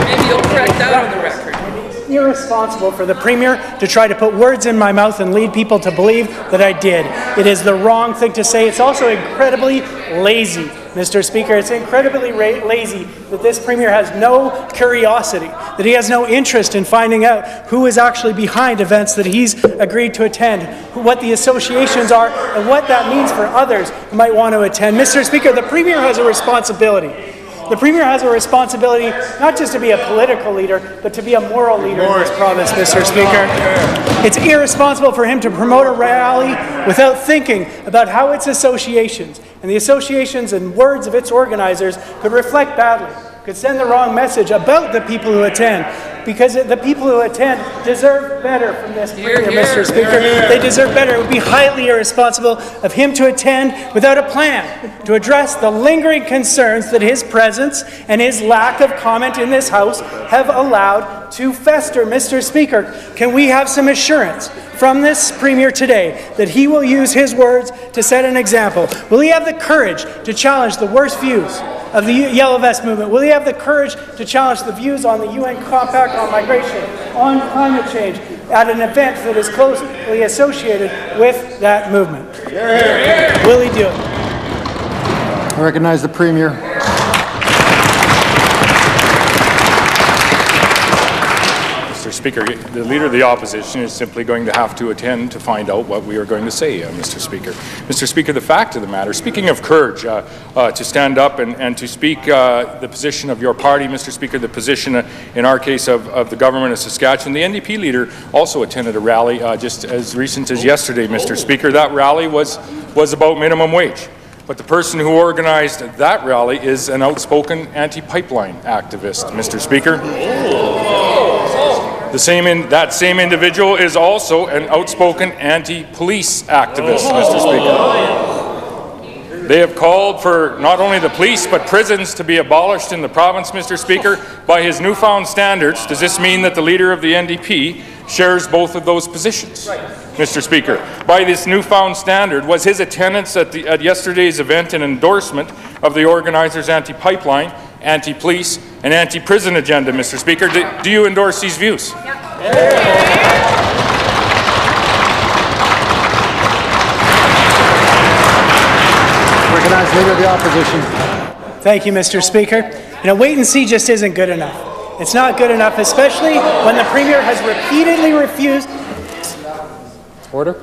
Maybe you'll correct that on the record. It's irresponsible for the Premier to try to put words in my mouth and lead people to believe that I did. It is the wrong thing to say. It's also incredibly lazy, Mr. Speaker. It's incredibly lazy that this Premier has no curiosity, that he has no interest in finding out who is actually behind events that he's agreed to attend, what the associations are, and what that means for others who might want to attend. Mr. Speaker, the Premier has a responsibility. The Premier has a responsibility not just to be a political leader, but to be a moral leader in this province, Mr. Speaker. It's irresponsible for him to promote a rally without thinking about how its associations and the associations and words of its organizers could reflect badly, could send the wrong message about the people who attend, because the people who attend deserve better from this Premier, Mr. Speaker. They deserve better. It would be highly irresponsible of him to attend without a plan to address the lingering concerns that his presence and his lack of comment in this House have allowed to fester, Mr. Speaker. Can we have some assurance from this Premier today that he will use his words to set an example? Will he have the courage to challenge the worst views of the Yellow Vest movement? Will he have the courage to challenge the views on the UN Compact on migration, on climate change, at an event that is closely associated with that movement? Will he do it? I recognize the Premier. Mr. Speaker, the Leader of the Opposition is simply going to have to attend to find out what we are going to say, Mr. Speaker. Mr. Speaker, the fact of the matter, speaking of courage, to stand up and to speak the position of your party, Mr. Speaker, the position, in our case, of the government of Saskatchewan, the NDP leader also attended a rally just as recent as yesterday, Mr. Speaker. That rally was about minimum wage. But the person who organized that rally is an outspoken anti-pipeline activist, Mr. Speaker. That same individual is also an outspoken anti-police activist, Mr. Speaker. They have called for not only the police but prisons to be abolished in the province, Mr. Speaker. By his newfound standards, does this mean that the Leader of the NDP shares both of those positions, Mr. Speaker? By this newfound standard, was his attendance at yesterday's event an endorsement of the organizers' anti-pipeline, anti-police, and anti-prison agenda, Mr. Speaker? Do you endorse these views? Recognize Leader of the Opposition. Thank you, Mr. Speaker. You know, wait and see just isn't good enough. It's not good enough, especially when the Premier has repeatedly refused. Order.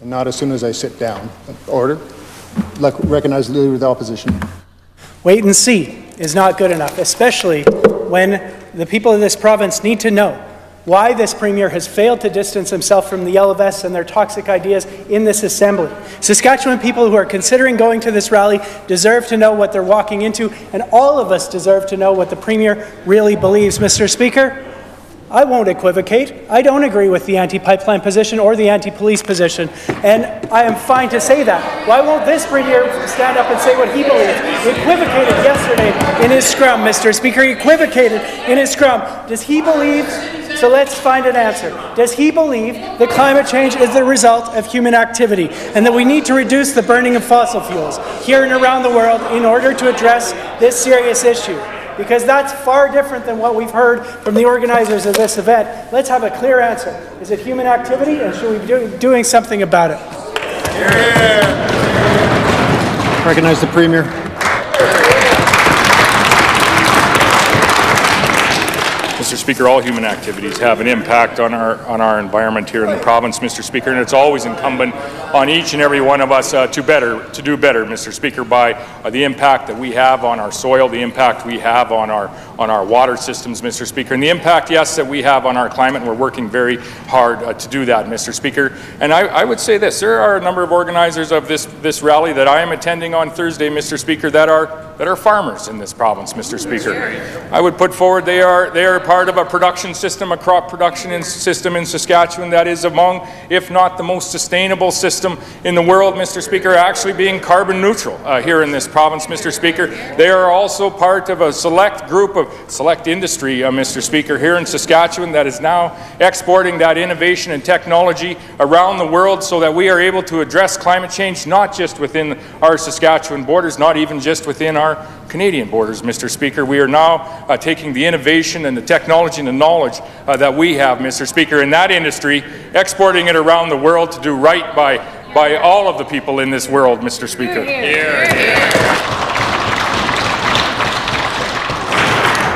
And not as soon as I sit down. Order. Recognize the Leader of the Opposition. Wait and see is not good enough, especially when the people of this province need to know why this Premier has failed to distance himself from the Yellow Vests and their toxic ideas in this Assembly. Saskatchewan people who are considering going to this rally deserve to know what they're walking into, and all of us deserve to know what the Premier really believes. Mr. Speaker, I won't equivocate. I don't agree with the anti-pipeline position or the anti-police position, and I am fine to say that. Why won't this Premier stand up and say what he believes? He equivocated yesterday in his scrum, Mr. Speaker. He equivocated in his scrum. Does he believe? So let's find an answer. Does he believe that climate change is the result of human activity and that we need to reduce the burning of fossil fuels here and around the world in order to address this serious issue? Because that's far different than what we've heard from the organizers of this event. Let's have a clear answer. Is it human activity, and should we be doing something about it? Recognize the Premier. Mr. Speaker, all human activities have an impact on our environment here in the province, Mr. Speaker, and it's always incumbent on each and every one of us to do better, Mr. Speaker, by the impact that we have on our soil, the impact we have on our water systems, Mr. Speaker, and the impact, yes, that we have on our climate. And we're working very hard to do that, Mr. Speaker. And I would say this: there are a number of organizers of this rally that I am attending on Thursday, Mr. Speaker, that are farmers in this province, Mr. Speaker. I would put forward they are part of a production system, a crop production system in Saskatchewan that is among, if not the most sustainable system in the world, Mr. Speaker, actually being carbon neutral here in this province, Mr. Speaker. They are also part of a select group of select industry, Mr. Speaker, here in Saskatchewan that is now exporting that innovation and technology around the world so that we are able to address climate change not just within our Saskatchewan borders, not even just within our Canadian borders, Mr. Speaker. We are now taking the innovation and the technology and the knowledge that we have, Mr. Speaker, in that industry, exporting it around the world to do right by all of the people in this world, Mr. Speaker.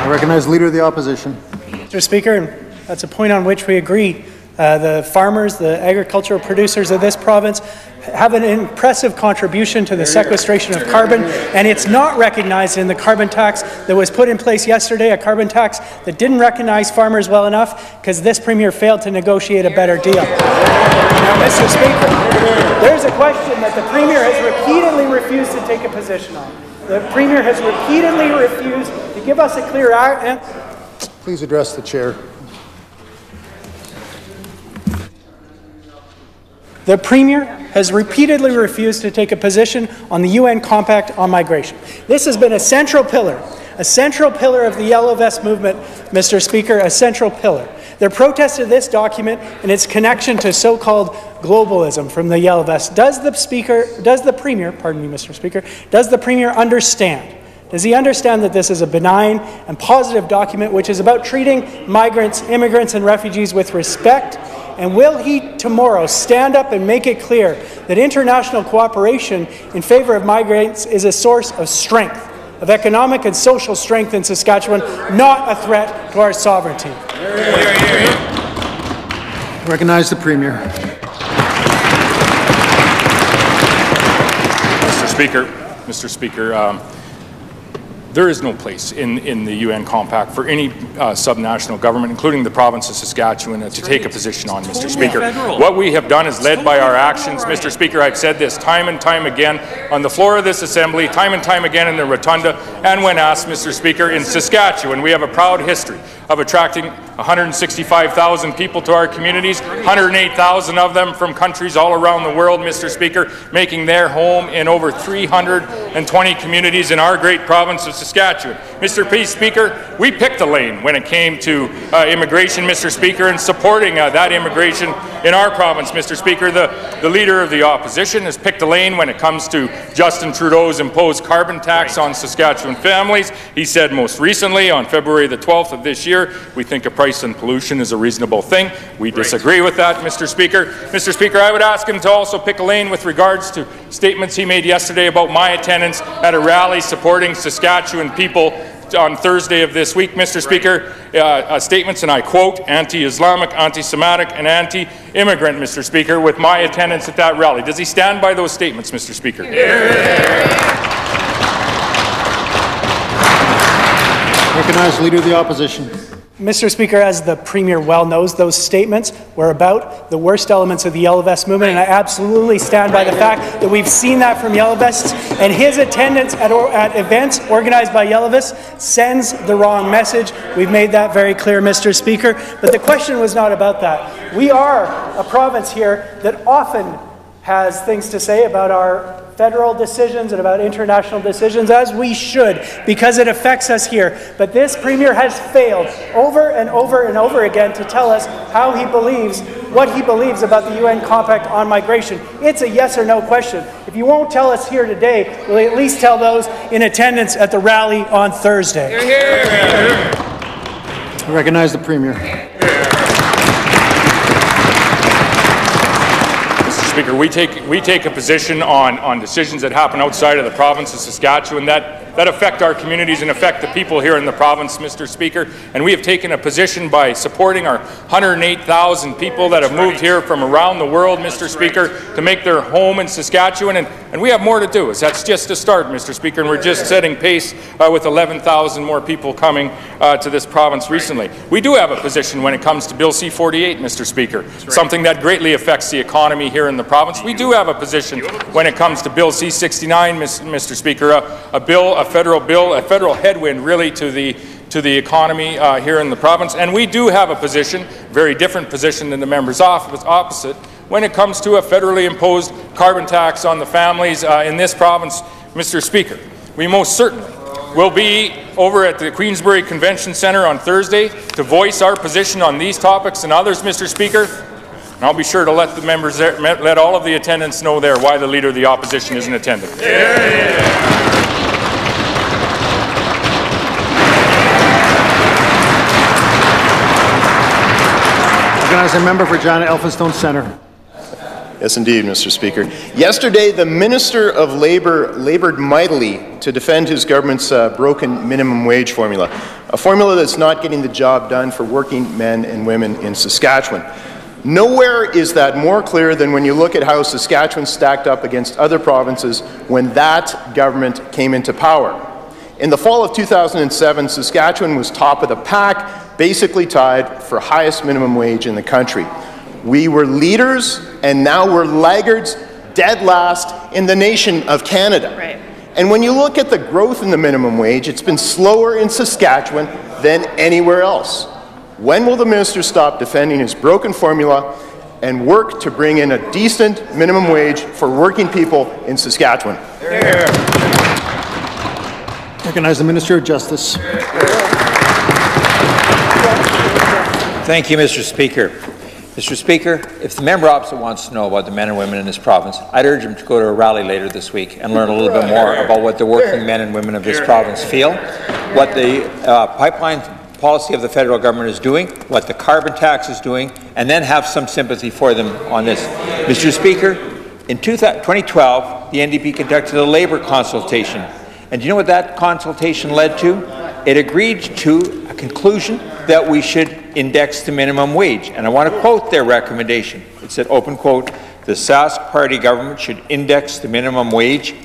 I recognize the Leader of the Opposition. Mr. Speaker, and that's a point on which we agree. The farmers, the agricultural producers of this province have an impressive contribution to the sequestration of carbon, and it's not recognized in the carbon tax that was put in place yesterday, a carbon tax that didn't recognize farmers well enough because this Premier failed to negotiate a better deal. Now, Mr. Speaker, there's a question that the Premier has repeatedly refused to take a position on. The Premier has repeatedly refused to give us a clear answer. Please address the Chair. The Premier has repeatedly refused to take a position on the UN Compact on migration. This has been a central pillar of the Yellow Vest movement, Mr. Speaker, a central pillar. Their protest of this document and its connection to so-called globalism from the Yellow Vest. Does the Premier, pardon me, Mr. Speaker, does the Premier understand? Does he understand that this is a benign and positive document which is about treating migrants, immigrants, and refugees with respect? And will he tomorrow stand up and make it clear that international cooperation in favor of migrants is a source of strength, of economic and social strength in Saskatchewan, not a threat to our sovereignty? Recognize the Premier. Mr. Speaker, there is no place in the UN Compact for any subnational government, including the province of Saskatchewan, to take a position on, Mr. Speaker. What we have done is led by our actions, Mr. Speaker. I've said this time and time again on the floor of this Assembly, time and time again in the Rotunda, and when asked, Mr. Speaker, in Saskatchewan, we have a proud history of attracting 165,000 people to our communities, 108,000 of them from countries all around the world, Mr. Speaker, making their home in over 320 communities in our great province of Saskatchewan. Mr. Speaker, we picked a lane when it came to immigration, Mr. Speaker, and supporting that immigration in our province, Mr. Speaker. The Leader of the Opposition has picked a lane when it comes to Justin Trudeau's imposed carbon tax on Saskatchewan families. He said most recently, on February the 12th of this year, we think a price on pollution is a reasonable thing. We disagree with that, Mr. Speaker. Mr. Speaker, I would ask him to also pick a lane with regards to statements he made yesterday about my attendance at a rally supporting Saskatchewan people on Thursday of this week, Mr. Speaker. Statements, and I quote, anti-Islamic, anti-Semitic, and anti-immigrant, Mr. Speaker, with my attendance at that rally. Does he stand by those statements, Mr. Speaker? Recognize the Leader of the Opposition. Mr. Speaker, as the Premier well knows, those statements were about the worst elements of the Yellow Vest movement, and I absolutely stand by the fact that we've seen that from Yellow Vests, and his attendance at events organized by Yellow Vests sends the wrong message. We've made that very clear, Mr. Speaker, but the question was not about that. We are a province here that often has things to say about our federal decisions and about international decisions, as we should, because it affects us here. But this Premier has failed over and over and over again to tell us how he believes, what he believes about the UN Compact on migration. It's a yes or no question. If you won't tell us here today, will you at least tell those in attendance at the rally on Thursday? I recognize the Premier. Speaker, we take a position on decisions that happen outside of the province of Saskatchewan that affect our communities and affect the people here in the province, Mr. Speaker. And we have taken a position by supporting our 108,000 people that have moved here from around the world, Mr. Speaker, to make their home in Saskatchewan. And we have more to do. That's just a start, Mr. Speaker, and we're just setting pace with 11,000 more people coming to this province recently. We do have a position when it comes to Bill C-48, Mr. Speaker, something that greatly affects the economy here in the province. We do have a position when it comes to Bill C-69, Mr. Speaker, a federal headwind really to the economy here in the province. And we do have a position, very different position than the member's opposite, when it comes to a federally imposed carbon tax on the families in this province, Mr. Speaker. We most certainly will be over at the Queensbury Convention Centre on Thursday to voice our position on these topics and others, Mr. Speaker. And I'll be sure to let the members there, let all of the attendants know there why the Leader of the Opposition isn't attending. Recognize a member for Regina Elphinstone Centre. Yes, indeed, Mr. Speaker. Yesterday, the Minister of Labour laboured mightily to defend his government's broken minimum wage formula, a formula that's not getting the job done for working men and women in Saskatchewan. Nowhere is that more clear than when you look at how Saskatchewan stacked up against other provinces when that government came into power. In the fall of 2007, Saskatchewan was top of the pack, basically tied for highest minimum wage in the country. We were leaders, and now we're laggards, dead last in the nation of Canada. Right. And when you look at the growth in the minimum wage, it's been slower in Saskatchewan than anywhere else. When will the minister stop defending his broken formula and work to bring in a decent minimum wage for working people in Saskatchewan? Recognize the Minister of Justice. Thank you, Mr. Speaker. Mr. Speaker, if the member opposite wants to know about the men and women in this province, I'd urge him to go to a rally later this week and learn a little bit more about what the working men and women of this province feel, what the pipeline policy of the federal government is doing, what the carbon tax is doing, and then have some sympathy for them on this. Mr. Speaker, in 2012, the NDP conducted a labour consultation. And do you know what that consultation led to? It agreed to a conclusion that we should index the minimum wage. And I want to quote their recommendation. It said, open quote, the Sask Party government should index the minimum wage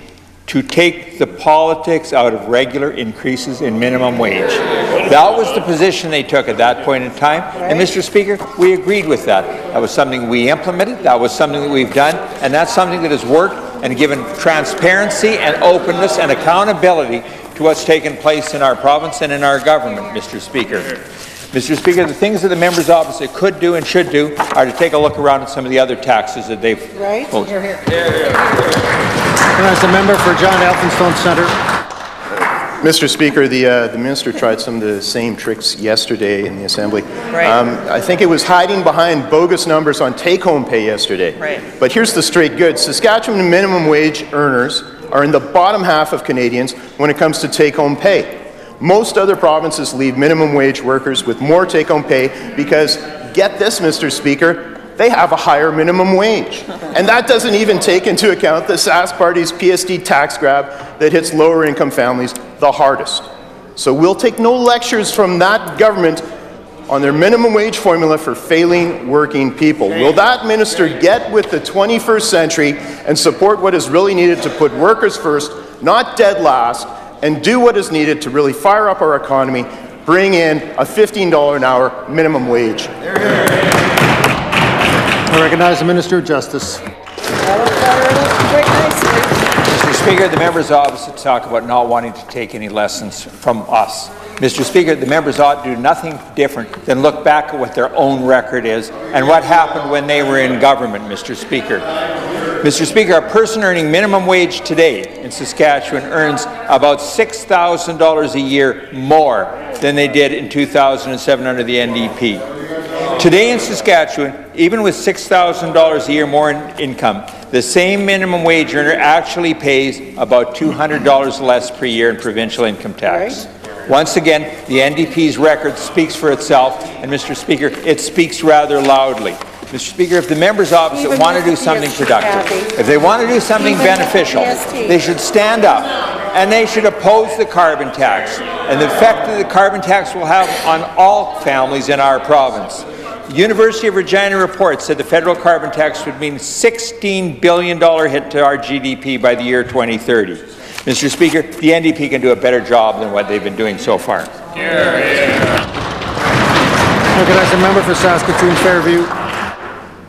to take the politics out of regular increases in minimum wage. That was the position they took at that point in time. And Mr. Speaker, we agreed with that. That was something we implemented. That was something that we've done. And that's something that has worked and given transparency and openness and accountability to what's taken place in our province and in our government, Mr. Speaker. Mr. Speaker, the things that the members opposite could do and should do are to take a look around at some of the other taxes that they've voted. Recognize the member for John Elphinstone Centre. Mr. Speaker, the minister tried some of the same tricks yesterday in the Assembly. Right. I think it was hiding behind bogus numbers on take-home pay yesterday. Right. But here's the straight goods. Saskatchewan minimum wage earners are in the bottom half of Canadians when it comes to take-home pay. Most other provinces leave minimum wage workers with more take-home pay because, get this, Mr. Speaker, they have a higher minimum wage. And that doesn't even take into account the Sask Party's PSD tax grab that hits lower income families the hardest. So we'll take no lectures from that government on their minimum wage formula for failing working people. Will that minister get with the 21st century and support what is really needed to put workers first, not dead last, and do what is needed to really fire up our economy, bring in a $15 an hour minimum wage? I recognize the Minister of Justice. Mr. Speaker, the members opposite talk about not wanting to take any lessons from us. Mr. Speaker, the members ought to do nothing different than look back at what their own record is and what happened when they were in government, Mr. Speaker. Mr. Speaker, a person earning minimum wage today in Saskatchewan earns about $6,000 a year more than they did in 2007 under the NDP. Today in Saskatchewan, even with $6,000 a year more in income, the same minimum wage earner actually pays about $200 less per year in provincial income tax. Once again, the NDP's record speaks for itself, and Mr. Speaker, it speaks rather loudly. Mr. Speaker, if the members opposite want to do something productive, if they want to do something beneficial, they should stand up and they should oppose the carbon tax and the effect that the carbon tax will have on all families in our province. The University of Regina report said the federal carbon tax would mean $16 billion hit to our GDP by the year 2030. Mr. Speaker, the NDP can do a better job than what they've been doing so far. Recognize the member for Saskatoon Fairview.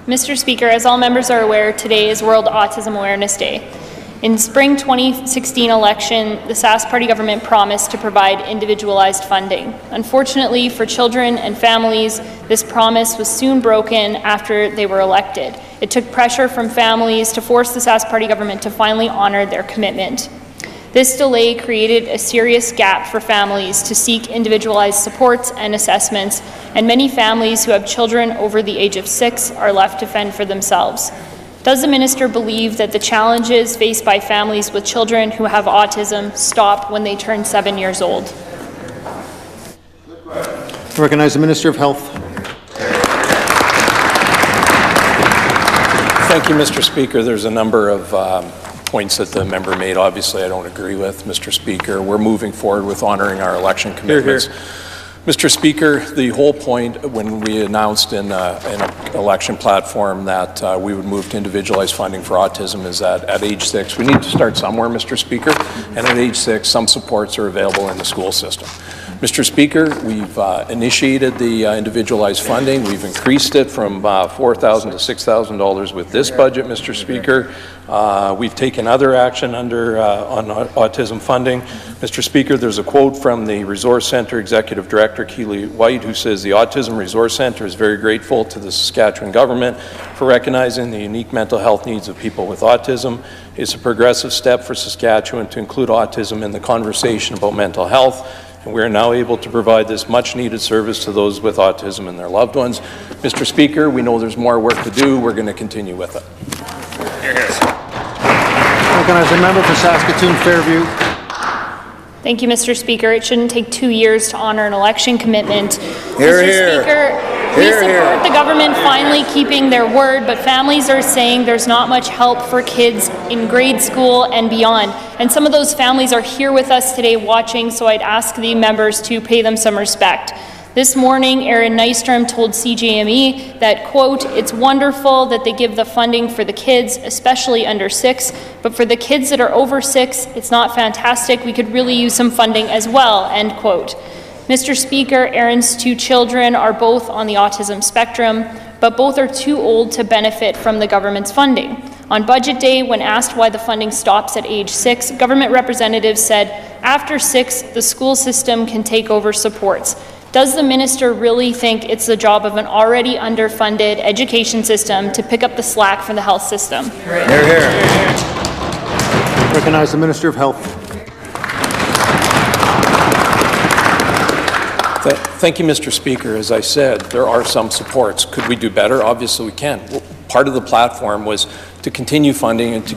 Mr. Speaker, as all members are aware, today is World Autism Awareness Day. In spring 2016 election, the Sask Party government promised to provide individualized funding. Unfortunately for children and families, this promise was soon broken after they were elected. It took pressure from families to force the Sask Party government to finally honor their commitment. This delay created a serious gap for families to seek individualized supports and assessments, and many families who have children over the age of 6 are left to fend for themselves. Does the minister believe that the challenges faced by families with children who have autism stop when they turn 7 years old? I recognize the Minister of Health. Thank you, Mr. Speaker. There's a number of points that the member made. Obviously, I don't agree with, Mr. Speaker. We're moving forward with honoring our election commitments. Hear, hear. Mr. Speaker, the whole point when we announced in an election platform that we would move to individualized funding for autism is that at age 6, we need to start somewhere, Mr. Speaker, and at age 6, some supports are available in the school system. Mr. Speaker, we've initiated the individualized funding. We've increased it from $4,000 to $6,000 with this budget, Mr. Speaker. We've taken other action on autism funding. Mr. Speaker, there's a quote from the Resource Centre Executive Director, Keely White, who says, "The Autism Resource Centre is very grateful to the Saskatchewan government for recognizing the unique mental health needs of people with autism. It's a progressive step for Saskatchewan to include autism in the conversation about mental health, and we are now able to provide this much-needed service to those with autism and their loved ones." Mr. Speaker, we know there's more work to do. We're going to continue with it. Recognize the member for Saskatoon Fairview. Thank you, Mr. Speaker. It shouldn't take 2 years to honor an election commitment. Hear, Mr. hear. Speaker, we support the government finally keeping their word, but families are saying there's not much help for kids in grade school and beyond. And some of those families are here with us today watching, so I'd ask the members to pay them some respect. This morning, Aaron Nystrom told CJME that, quote, "It's wonderful that they give the funding for the kids, especially under 6, but for the kids that are over 6, it's not fantastic. We could really use some funding as well," end quote. Mr. Speaker, Aaron's 2 children are both on the autism spectrum, but both are too old to benefit from the government's funding. On budget day, when asked why the funding stops at age 6, government representatives said, after 6, the school system can take over supports. Does the minister really think it's the job of an already underfunded education system to pick up the slack from the health system? Hear, hear. Recognize the Minister of Health. Thank you, Mr. Speaker. As I said, there are some supports. Could we do better? Obviously we can. Part of the platform was to continue funding and to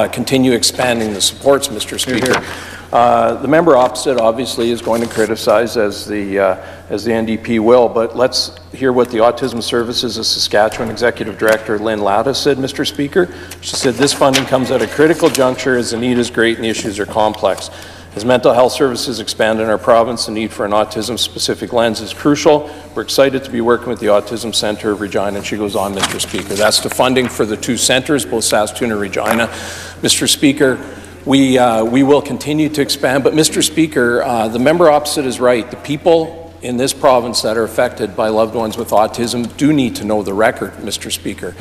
continue expanding the supports, Mr. Speaker. The member opposite obviously is going to criticize, as the NDP will, but let's hear what the Autism Services of Saskatchewan Executive Director Lynn Latta said, Mr. Speaker. She said, "This funding comes at a critical juncture as the need is great and the issues are complex. As mental health services expand in our province, the need for an autism-specific lens is crucial. We're excited to be working with the Autism Centre of Regina," and she goes on, Mr. Speaker. That's the funding for the 2 centres, both Saskatoon and Regina. Mr. Speaker, we will continue to expand, but Mr. Speaker, the member opposite is right. The people in this province that are affected by loved ones with autism do need to know the record, Mr. Speaker.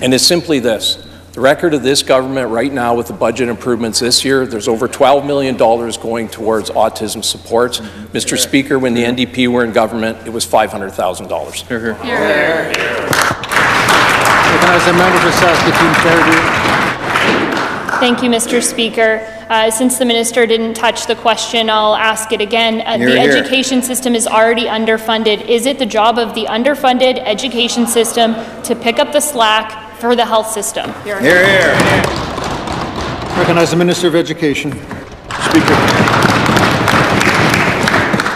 And it's simply this. The record of this government right now with the budget improvements this year, there's over $12 million going towards autism supports. Mr. Speaker, when the NDP were in government, it was $500,000. Recognize the member for Saskatoon Fairview. Thank you, Mr. Speaker. Since the minister didn't touch the question, I'll ask it again. The education system is already underfunded. Is it the job of the underfunded education system to pick up the slack for the health system? Hear, hear. Recognize the Minister of Education. Speaker.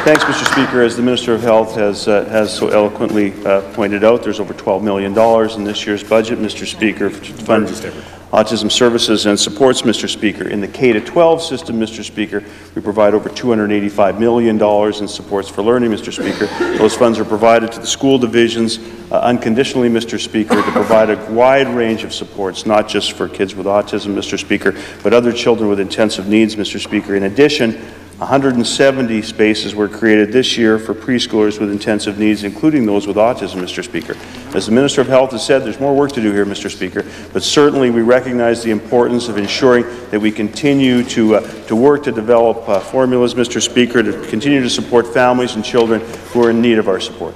Thanks, Mr. Speaker. As the Minister of Health has so eloquently pointed out, there's over $12 million in this year's budget, Mr. Speaker, to fund autism services and supports, Mr. Speaker. In the K-12 system, Mr. Speaker, we provide over $285 million in supports for learning, Mr. Speaker. Those funds are provided to the school divisions unconditionally, Mr. Speaker, to provide a wide range of supports, not just for kids with autism, Mr. Speaker, but other children with intensive needs, Mr. Speaker. In addition, 170 spaces were created this year for preschoolers with intensive needs, including those with autism, Mr. Speaker. As the Minister of Health has said, there's more work to do here, Mr. Speaker, but certainly we recognize the importance of ensuring that we continue to work to develop formulas, Mr. Speaker, to continue to support families and children who are in need of our support.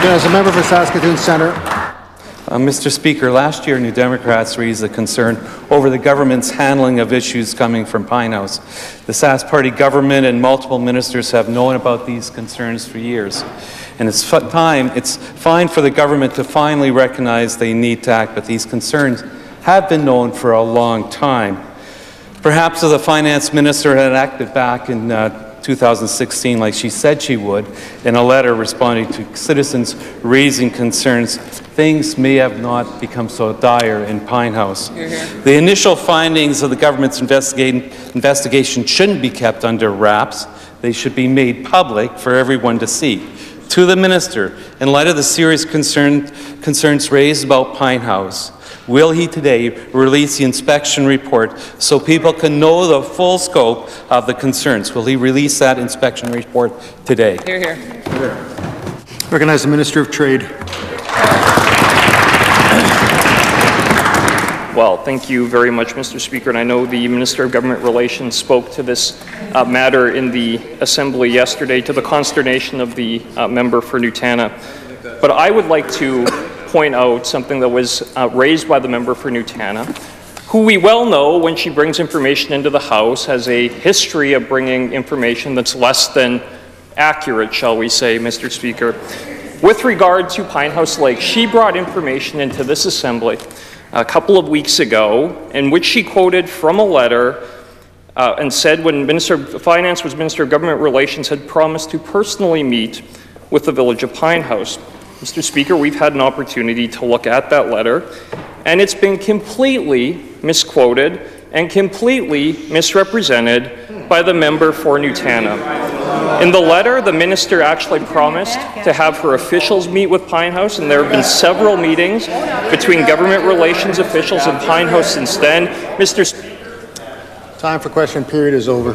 As a member for Saskatoon Centre. Mr. Speaker, last year New Democrats raised a concern over the government's handling of issues coming from Pine House. The Sask Party government and multiple ministers have known about these concerns for years. And it's fine for the government to finally recognize they need to act, but these concerns have been known for a long time. Perhaps if the finance minister had acted back in 2016 like she said she would, in a letter responding to citizens raising concerns, things may have not become so dire in Pine House. The initial findings of the government's investigation shouldn't be kept under wraps. They should be made public for everyone to see. To the Minister, in light of the serious concerns raised about Pine House, will he today release the inspection report so people can know the full scope of the concerns? Will he release that inspection report today? Hear, hear. Recognize the Minister of Trade. Well, thank you very much, Mr. Speaker, and I know the Minister of Government Relations spoke to this matter in the Assembly yesterday to the consternation of the member for Nutana. But I would like to point out something that was raised by the member for Nutana, who we well know when she brings information into the House has a history of bringing information that's less than accurate, shall we say, Mr. Speaker. With regard to Pine House Lake, she brought information into this Assembly a couple of weeks ago in which she quoted from a letter and said when Minister of Finance was Minister of Government Relations had promised to personally meet with the village of Pine House. Mr. Speaker, we've had an opportunity to look at that letter, and it's been completely misquoted and completely misrepresented by the member for Nutana. In the letter, the minister actually promised to have her officials meet with Pine House, and there have been several meetings between government relations officials and Pine House since then. Time for question period is over.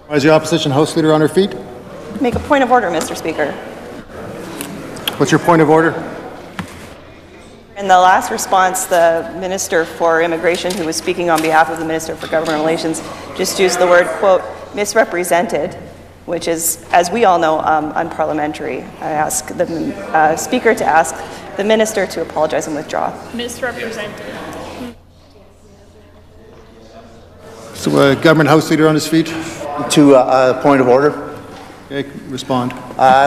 Is the Opposition House Leader on her feet? Make a point of order, Mr. Speaker. What's your point of order? In the last response, the Minister for Immigration, who was speaking on behalf of the Minister for Government Relations, just used the word, quote, misrepresented, which is, as we all know, unparliamentary. I ask the Speaker to ask the Minister to apologize and withdraw. Misrepresented. So, Government House Leader on his feet. To a point of order. Okay, respond.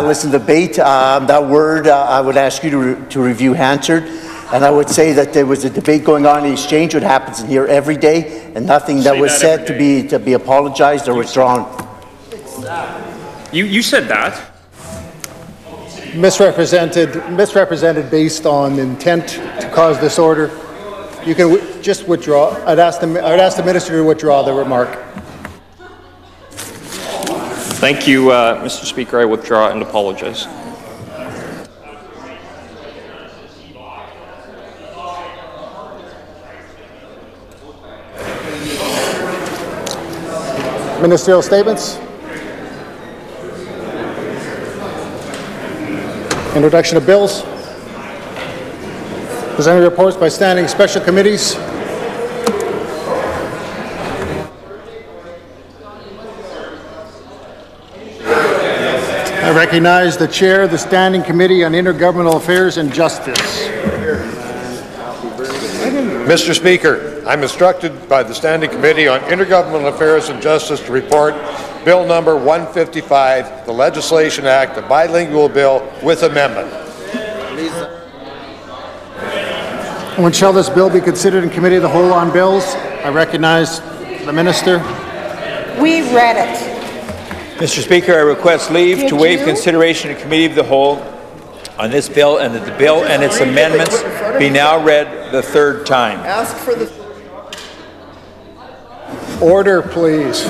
Listen, debate, that word I would ask you to review Hansard, and I would say that there was a debate going on in the exchange, what happens in here every day, and nothing that was said to be apologized or withdrawn. You said that. Misrepresented based on intent to cause disorder. You can just withdraw. I'd ask the Minister to withdraw the remark. Thank you, Mr. Speaker. I withdraw and apologize. Ministerial statements. Introduction of bills. Presenting reports by standing special committees. I recognize the Chair of the Standing Committee on Intergovernmental Affairs and Justice. Mr. Speaker, I'm instructed by the Standing Committee on Intergovernmental Affairs and Justice to report Bill Number 155, the Legislation Act, a bilingual bill with amendment. When shall this bill be considered in committee of the whole on bills? I recognize the minister. We read it. Mr. Speaker, I request leave to waive consideration in committee of the whole on this bill and that the bill and its amendments be now read the third time. Ask for the Order, please.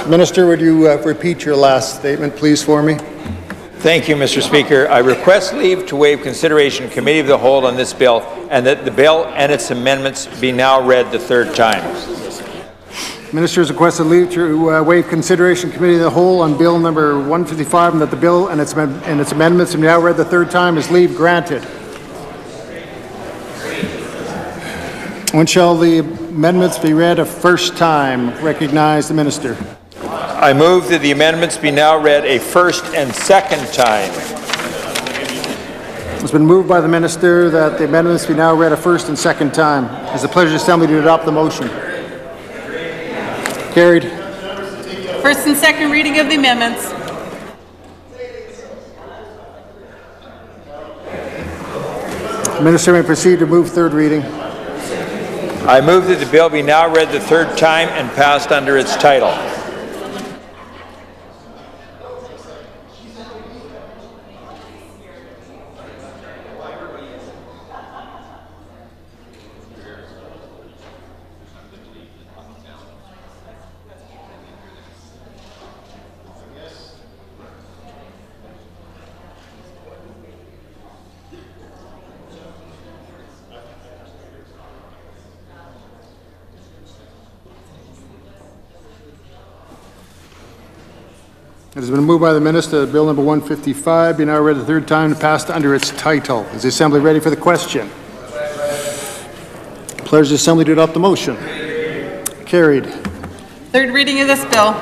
Minister, would you repeat your last statement, please, for me? Thank you, Mr. Speaker. I request leave to waive consideration in committee of the whole on this bill and that the bill and its amendments be now read the third time. Minister has requested leave to waive consideration in committee of the whole on bill number 155 and that the bill and its amendments be now read the third time. Is leave granted? When shall the amendments be read a first time? Recognize the minister. I move that the amendments be now read a first and second time. It's been moved by the minister that the amendments be now read a first and second time. Is the pleasure of the assembly to adopt the motion? Carried. First and second reading of the amendments. The minister may proceed to move third reading. I move that the bill be now read the third time and passed under its title. It has been moved by the minister that bill number 155 be now read the third time and passed under its title. Is the assembly ready for the question? Pleasure of the assembly to adopt the motion. Carried. Third reading of this bill.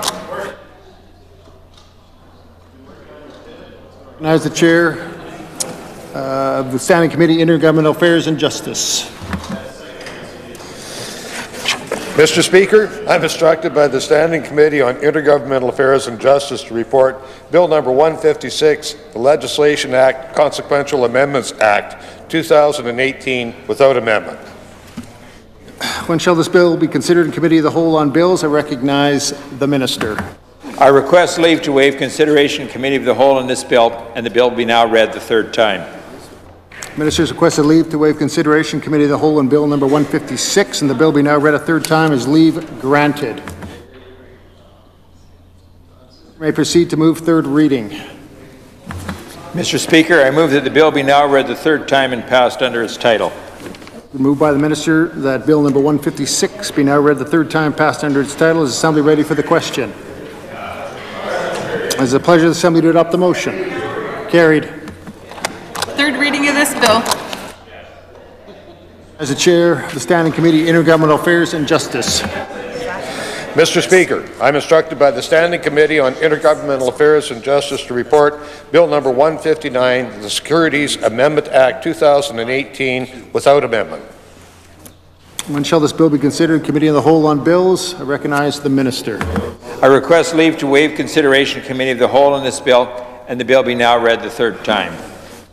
Recognize the chair of the Standing Committee, Intergovernmental Affairs and Justice. Mr. Speaker, I'm instructed by the Standing Committee on Intergovernmental Affairs and Justice to report Bill number 156, the Legislation Act, Consequential Amendments Act, 2018, without amendment. When shall this bill be considered in committee of the whole on bills? I recognize the minister. I request leave to waive consideration in committee of the whole on this bill and the bill be now read the third time. Ministers requested leave to waive consideration committee of the whole on bill number 156 and the bill be now read a third time. Is leave granted? May proceed to move third reading. Mr. Speaker, I move that the bill be now read the third time and passed under its title. Moved by the minister that bill number 156 be now read the third time, passed under its title. Is the assembly ready for the question? It is the pleasure of the assembly to adopt the motion. Carried. Third reading of this bill. As the chair of the Standing Committee, Intergovernmental Affairs and Justice. Mr. Speaker, I'm instructed by the Standing Committee on Intergovernmental Affairs and Justice to report Bill number 159, the Securities Amendment Act 2018, without amendment. When shall this bill be considered in committee of the whole on bills? I recognize the minister. I request leave to waive consideration in committee of the whole on this bill and the bill be now read the third time.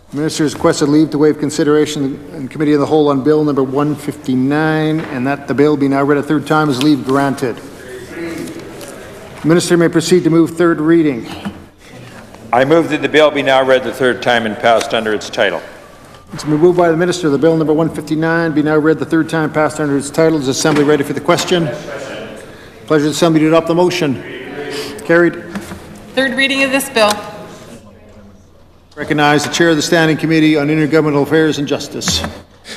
The minister has requested leave to waive consideration in committee of the whole on bill number 159 and that the bill be now read a third time. Is leave granted? The minister may proceed to move third reading. I move that the bill be now read the third time and passed under its title. It's been moved by the minister. The bill number 159 be now read the third time, passed under its title. Is the assembly ready for the question? Pleasure of the assembly to adopt the motion. Carried. Third reading of this bill. Recognize the chair of the Standing Committee on Intergovernmental Affairs and Justice.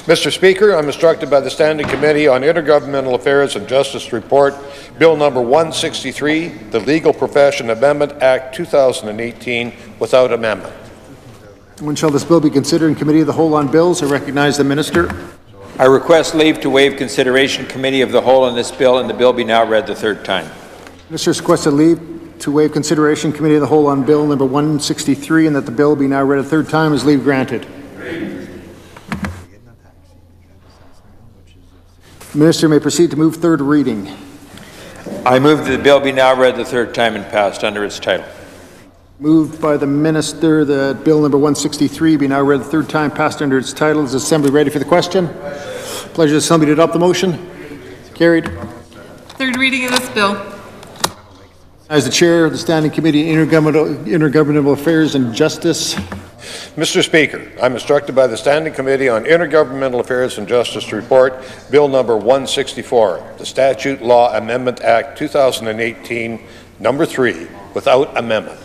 Mr. Speaker, I'm instructed by the Standing Committee on Intergovernmental Affairs and Justice to report Bill number 163, the Legal Profession Amendment Act 2018, without amendment. When shall this bill be considered in committee of the whole on bills? I recognize the minister. I request leave to waive consideration committee of the whole on this bill and the bill be now read the third time. Minister has requested leave to waive consideration committee of the whole on bill number 163 and that the bill be now read a third time. Is leave granted? Minister may proceed to move third reading. I move that the bill be now read the third time and passed under its title. Moved by the Minister that Bill number 163 be now read the third time, passed under its title. Is the Assembly ready for the question? Pleasure of the Assembly to adopt the motion. Carried. Third reading of this bill. As the Chair of the Standing Committee on Intergovernmental Affairs and Justice. Mr. Speaker, I'm instructed by the Standing Committee on Intergovernmental Affairs and Justice to report Bill number 164, the Statute Law Amendment Act 2018, number 3, without amendment.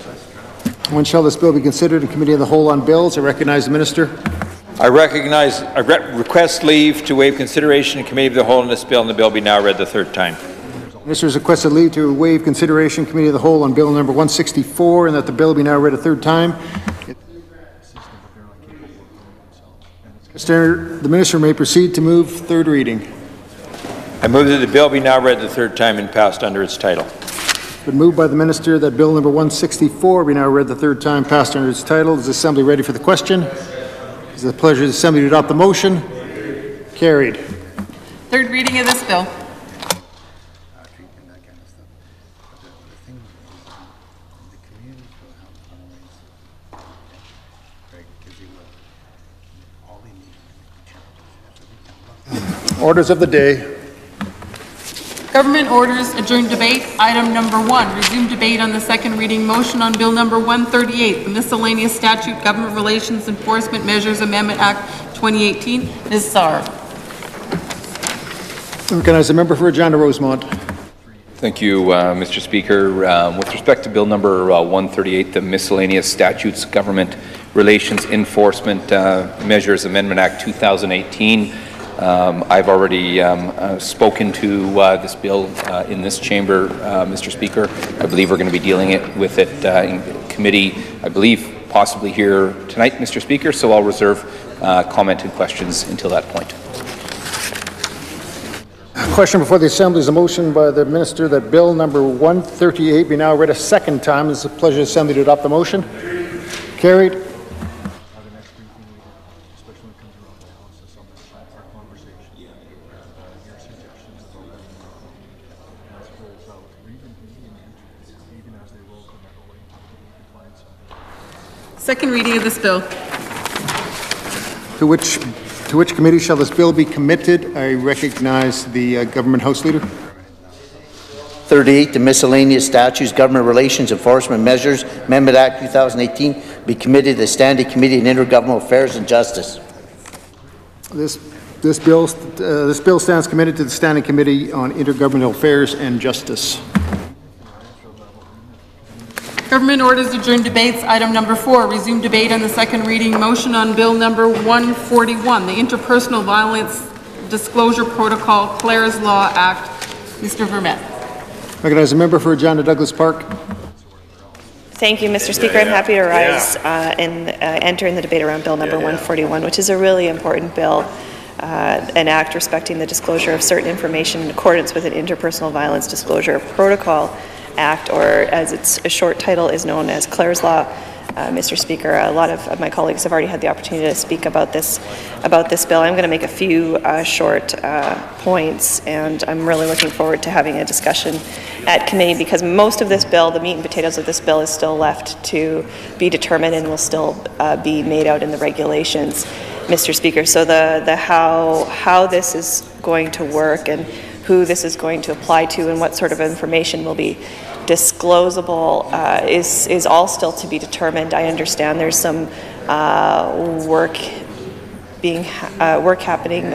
When shall this bill be considered in Committee of the Whole on Bills? I recognize the Minister. I request leave to waive consideration in Committee of the Whole on this bill, and the bill be now read the third time. Minister has requested leave to waive consideration in Committee of the Whole on Bill number 164 and that the bill be now read a third time. The Minister may proceed to move third reading. I move that the bill be now read the third time and passed under its title. It's been moved by the Minister that Bill number 164 be now read the third time, passed under its title. Is the Assembly ready for the question? It's the pleasure of the Assembly to adopt the motion. Carried. Third reading of this bill. Orders of the day. Government orders adjourn debate. Item number 1, resume debate on the second reading motion on Bill number 138, the Miscellaneous Statute Government Relations Enforcement Measures Amendment Act 2018. Ms. Saar. I recognize the member for Regina Rosemont. Thank you, Mr. Speaker. With respect to Bill number 138, the Miscellaneous Statutes Government Relations Enforcement Measures Amendment Act 2018, I've already spoken to this bill in this chamber, Mr. Speaker. I believe we're going to be dealing with it in committee, I believe possibly here tonight, Mr. Speaker, so I'll reserve comment and questions until that point. Question before the Assembly is a motion by the Minister that Bill number 138 be now read a second time. It's a pleasure of the Assembly to adopt the motion. Carried. Second reading of this bill. To which committee shall this bill be committed? I recognize the Government House Leader. 38, the Miscellaneous Statutes Government Relations Enforcement Measures Amendment Act 2018 be committed to the Standing Committee on Intergovernmental Affairs and Justice. This bill stands committed to the Standing Committee on Intergovernmental Affairs and Justice. Government orders adjourn debates. Item number 4, resume debate on the second reading motion on Bill number 141, the Interpersonal Violence Disclosure Protocol, Clare's Law Act. Mr. Vermette. Recognize the member for Regina Douglas Park. Thank you, Mr. Speaker. I'm happy to rise and enter in the debate around Bill number 141, which is a really important bill, an act respecting the disclosure of certain information in accordance with an Interpersonal Violence Disclosure Protocol Act, or as its short title is known as Clare's Law. Mr. Speaker, a lot of my colleagues have already had the opportunity to speak about this bill. I'm going to make a few short points, and I'm really looking forward to having a discussion at committee because most of this bill, the meat and potatoes of this bill, is still left to be determined and will still be made out in the regulations, Mr. Speaker. So the how this is going to work and who this is going to apply to and what sort of information will be disclosable is all still to be determined. I understand there's some work happening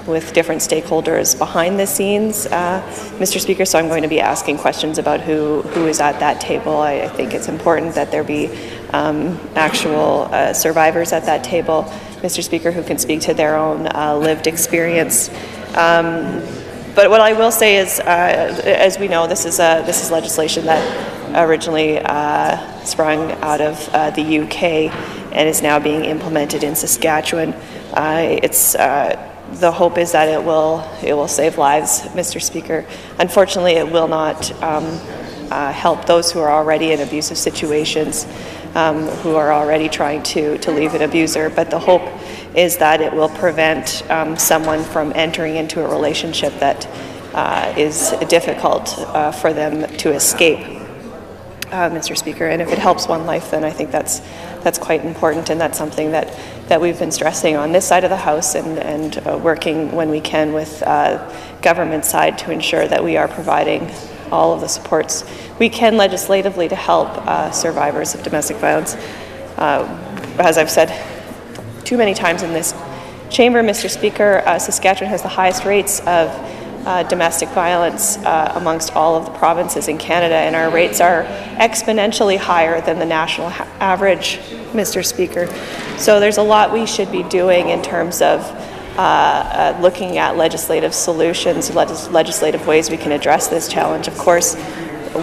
with different stakeholders behind the scenes, Mr. Speaker, so I'm going to be asking questions about who is at that table. I think it's important that there be actual survivors at that table, Mr. Speaker, who can speak to their own lived experience. But what I will say is, as we know, this is legislation that originally sprung out of the UK and is now being implemented in Saskatchewan. The hope is that it will save lives, Mr. Speaker. Unfortunately, it will not help those who are already in abusive situations, who are already trying to leave an abuser. But the hope is that it will prevent someone from entering into a relationship that is difficult for them to escape. Mr. Speaker, and if it helps one life, then I think that's quite important, and that's something that we've been stressing on this side of the House and working when we can with government side to ensure that we are providing all of the supports we can legislatively to help survivors of domestic violence. As I've said too many times in this chamber, Mr. Speaker, Saskatchewan has the highest rates of domestic violence amongst all of the provinces in Canada, and our rates are exponentially higher than the national average, Mr. Speaker. So there's a lot we should be doing in terms of looking at legislative solutions, legislative ways we can address this challenge. Of course,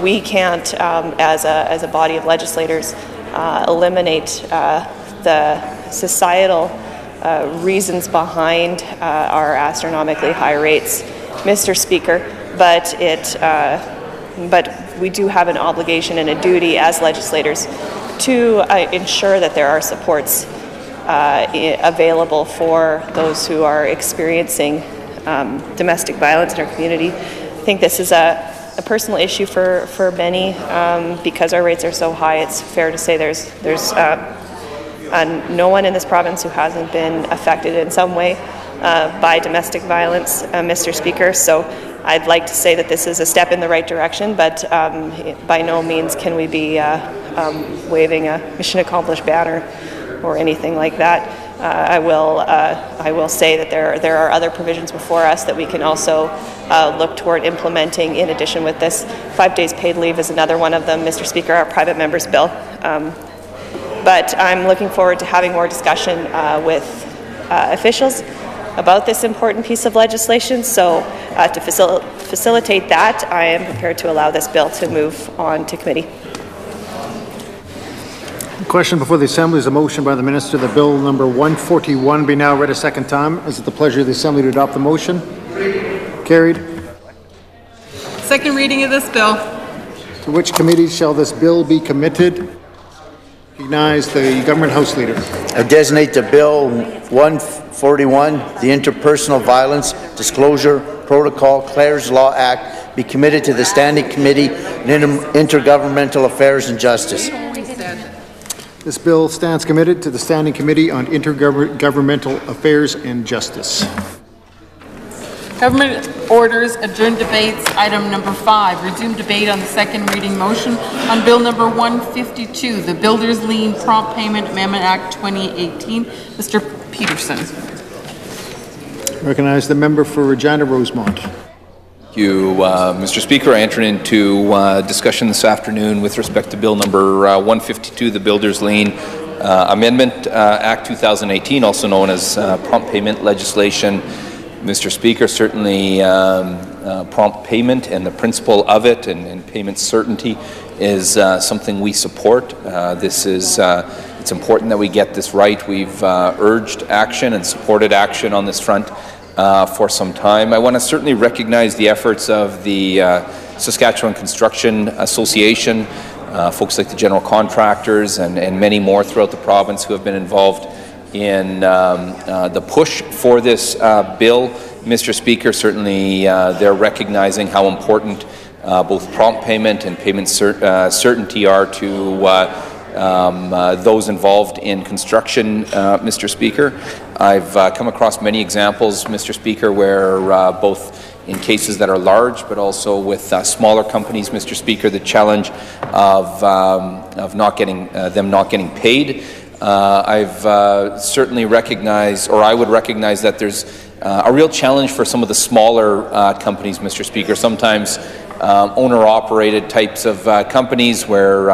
we can't, as a body of legislators, eliminate the societal reasons behind our astronomically high rates, Mr. Speaker, but we do have an obligation and a duty as legislators to ensure that there are supports available for those who are experiencing domestic violence in our community. I think this is a personal issue for many because our rates are so high. It's fair to say there's no one in this province who hasn't been affected in some way by domestic violence, Mr. Speaker. So I'd like to say that this is a step in the right direction, but by no means can we be waving a mission accomplished banner or anything like that. I will say that there are other provisions before us that we can also look toward implementing in addition with this. 5 days paid leave is another one of them, Mr. Speaker, our private member's bill. But I'm looking forward to having more discussion with officials about this important piece of legislation. So to facilitate that, I am prepared to allow this bill to move on to committee. The question before the Assembly is a motion by the Minister that Bill number 141 be now read a second time. Is it the pleasure of the Assembly to adopt the motion? Carried. Second reading of this bill. To which committee shall this bill be committed? Recognize the Government House Leader. I designate the Bill 141, the Interpersonal Violence Disclosure Protocol Clares Law Act, be committed to the Standing Committee on Intergovernmental Affairs and Justice. This bill stands committed to the Standing Committee on Intergovernmental Affairs and Justice. Government orders adjourned debates. Item number 5, resume debate on the second reading motion on Bill number 152, the Builders Lien Prompt Payment Amendment Act 2018. Mr. Peterson. Recognize the member for Regina Rosemont. Thank you, Mr. Speaker. I entered into discussion this afternoon with respect to Bill number 152, the Builders Lien Amendment Act 2018, also known as prompt payment legislation. Mr. Speaker, certainly prompt payment and the principle of it and payment certainty is something we support. It's important that we get this right. We've urged action and supported action on this front for some time. I want to certainly recognize the efforts of the Saskatchewan Construction Association, folks like the general contractors and many more throughout the province who have been involved in the push for this bill. Mr. Speaker, certainly they're recognizing how important both prompt payment and payment certainty are to those involved in construction, Mr. Speaker. I've come across many examples, Mr. Speaker, where both in cases that are large, but also with smaller companies, Mr. Speaker, the challenge of not getting paid. I've certainly recognized, or I would recognize, that there's a real challenge for some of the smaller companies, Mr. Speaker. Sometimes owner-operated types of companies where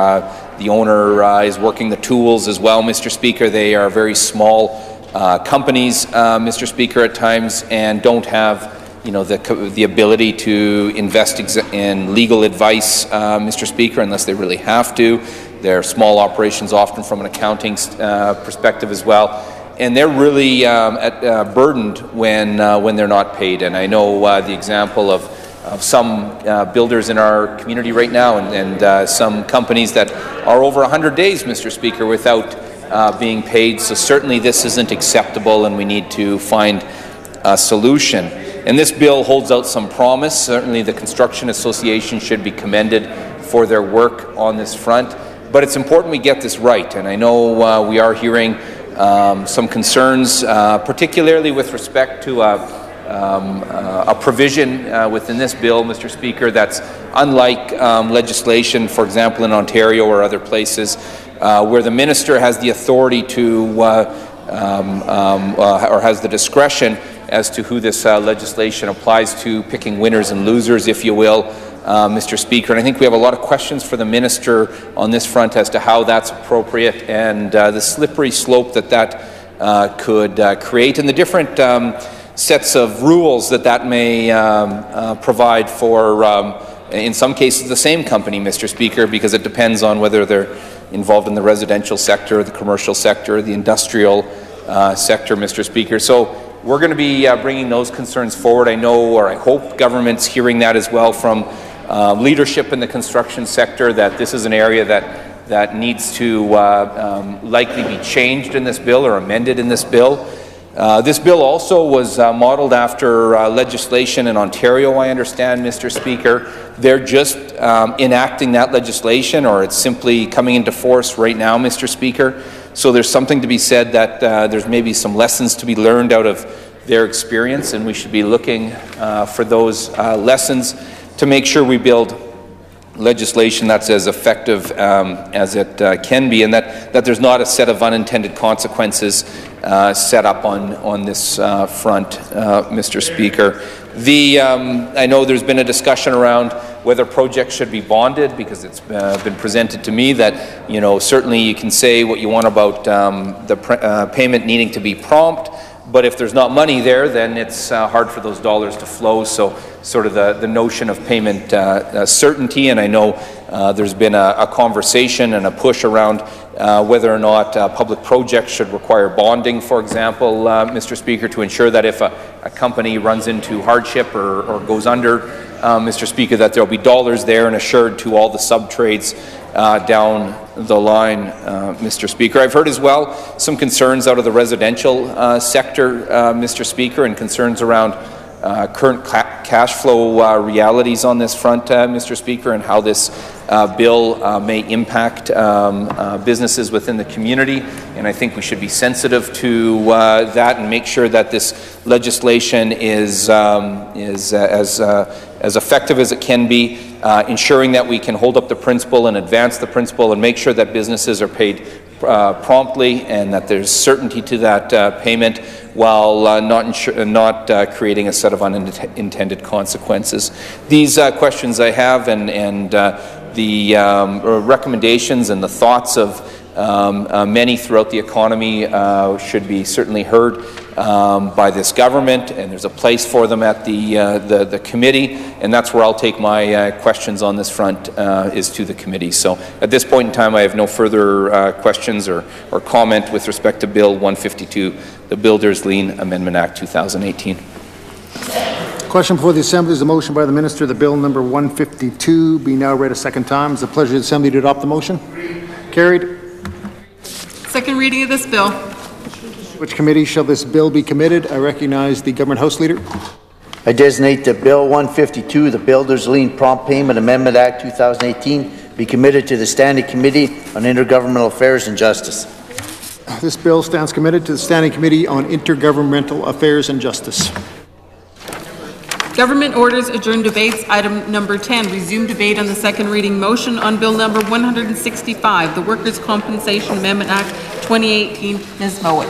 the owner is working the tools as well, Mr. Speaker. They are very small companies, Mr. Speaker, at times, and don't have the ability to invest in legal advice, Mr. Speaker, unless they really have to. They're small operations, often from an accounting perspective as well, and they're really burdened when they're not paid. And I know the example of some builders in our community right now, and some companies that are over 100 days, Mr. Speaker, without being paid. So certainly this isn't acceptable, and we need to find a solution. And this bill holds out some promise. Certainly the Construction Association should be commended for their work on this front. But it's important we get this right. And I know we are hearing some concerns, particularly with respect to a provision within this bill, Mr. Speaker, that's unlike legislation, for example, in Ontario or other places, where the minister has the authority to or has the discretion as to who this legislation applies to, picking winners and losers, if you will, Mr. Speaker. And I think we have a lot of questions for the minister on this front as to how that's appropriate and the slippery slope that could create, and the different sets of rules that may provide for, in some cases, the same company, Mr. Speaker, because it depends on whether they're involved in the residential sector, the commercial sector, the industrial sector, Mr. Speaker. So we're going to be bringing those concerns forward. I know, or I hope, government's hearing that as well from leadership in the construction sector, that this is an area that needs to likely be changed in this bill or amended in this bill. This bill also was modeled after legislation in Ontario, I understand, Mr. Speaker. They're just enacting that legislation, or it's simply coming into force right now, Mr. Speaker. So there's something to be said that there's maybe some lessons to be learned out of their experience, and we should be looking for those lessons to make sure we build legislation that's as effective as it can be, and that there's not a set of unintended consequences set up on this front, Mr. Speaker. I know there's been a discussion around whether projects should be bonded, because it's been presented to me that, you know, certainly you can say what you want about the payment needing to be prompt, but if there's not money there, then it's hard for those dollars to flow. So sort of the notion of payment certainty, and I know there's been a conversation and a push around whether or not public projects should require bonding, for example, Mr. Speaker, to ensure that if a company runs into hardship or goes under, Mr. Speaker, that there will be dollars there and assured to all the sub-trades down the line, Mr. Speaker. I've heard as well some concerns out of the residential sector, Mr. Speaker, and concerns around current cash flow realities on this front, Mr. Speaker, and how this bill may impact businesses within the community. And I think we should be sensitive to that and make sure that this legislation is as effective as it can be, ensuring that we can hold up the principle and advance the principle and make sure that businesses are paid promptly and that there's certainty to that payment, while not creating a set of unintended consequences. These questions I have, and the recommendations and the thoughts of many throughout the economy should be certainly heard by this government, and there's a place for them at the committee, and that's where I'll take my questions on this front, is to the committee. So at this point in time, I have no further questions or comment with respect to Bill 152, the Builders Lien Amendment Act 2018. Question before the Assembly is a motion by the Minister that Bill number 152 be now read a second time. It's a pleasure of the Assembly to adopt the motion. Carried. Second reading of this bill. Which committee shall this bill be committed? I recognize the Government House Leader. I designate that Bill 152, the Builders Lien Prompt Payment Amendment Act 2018, be committed to the Standing Committee on Intergovernmental Affairs and Justice. This bill stands committed to the Standing Committee on Intergovernmental Affairs and Justice. Government orders adjourn debates. Item number 10, resume debate on the second reading motion on Bill number 165, the Workers' Compensation Amendment Act 2018. Ms. Mowat.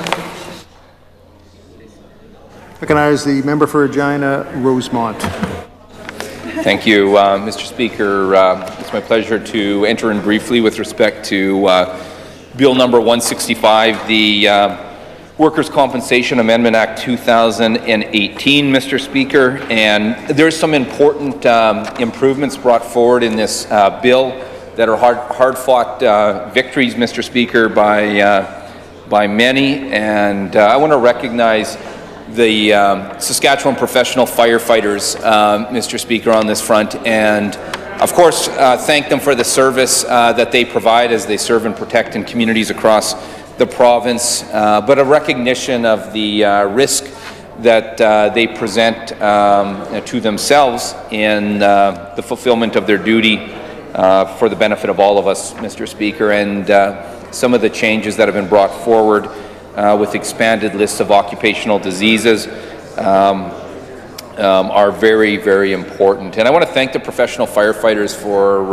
Recognize the member for Regina Rosemont. Thank you, Mr. Speaker. It's my pleasure to enter in briefly with respect to Bill number 165, the Workers' Compensation Amendment Act 2018, Mr. Speaker. And there's some important improvements brought forward in this bill that are hard-fought victories, Mr. Speaker, by many. And I want to recognize the Saskatchewan professional firefighters, Mr. Speaker, on this front, and of course thank them for the service that they provide as they serve and protect in communities across the province, but a recognition of the risk that they present to themselves in the fulfillment of their duty for the benefit of all of us, Mr. Speaker, and some of the changes that have been brought forward with expanded lists of occupational diseases are very, very important. And I want to thank the professional firefighters for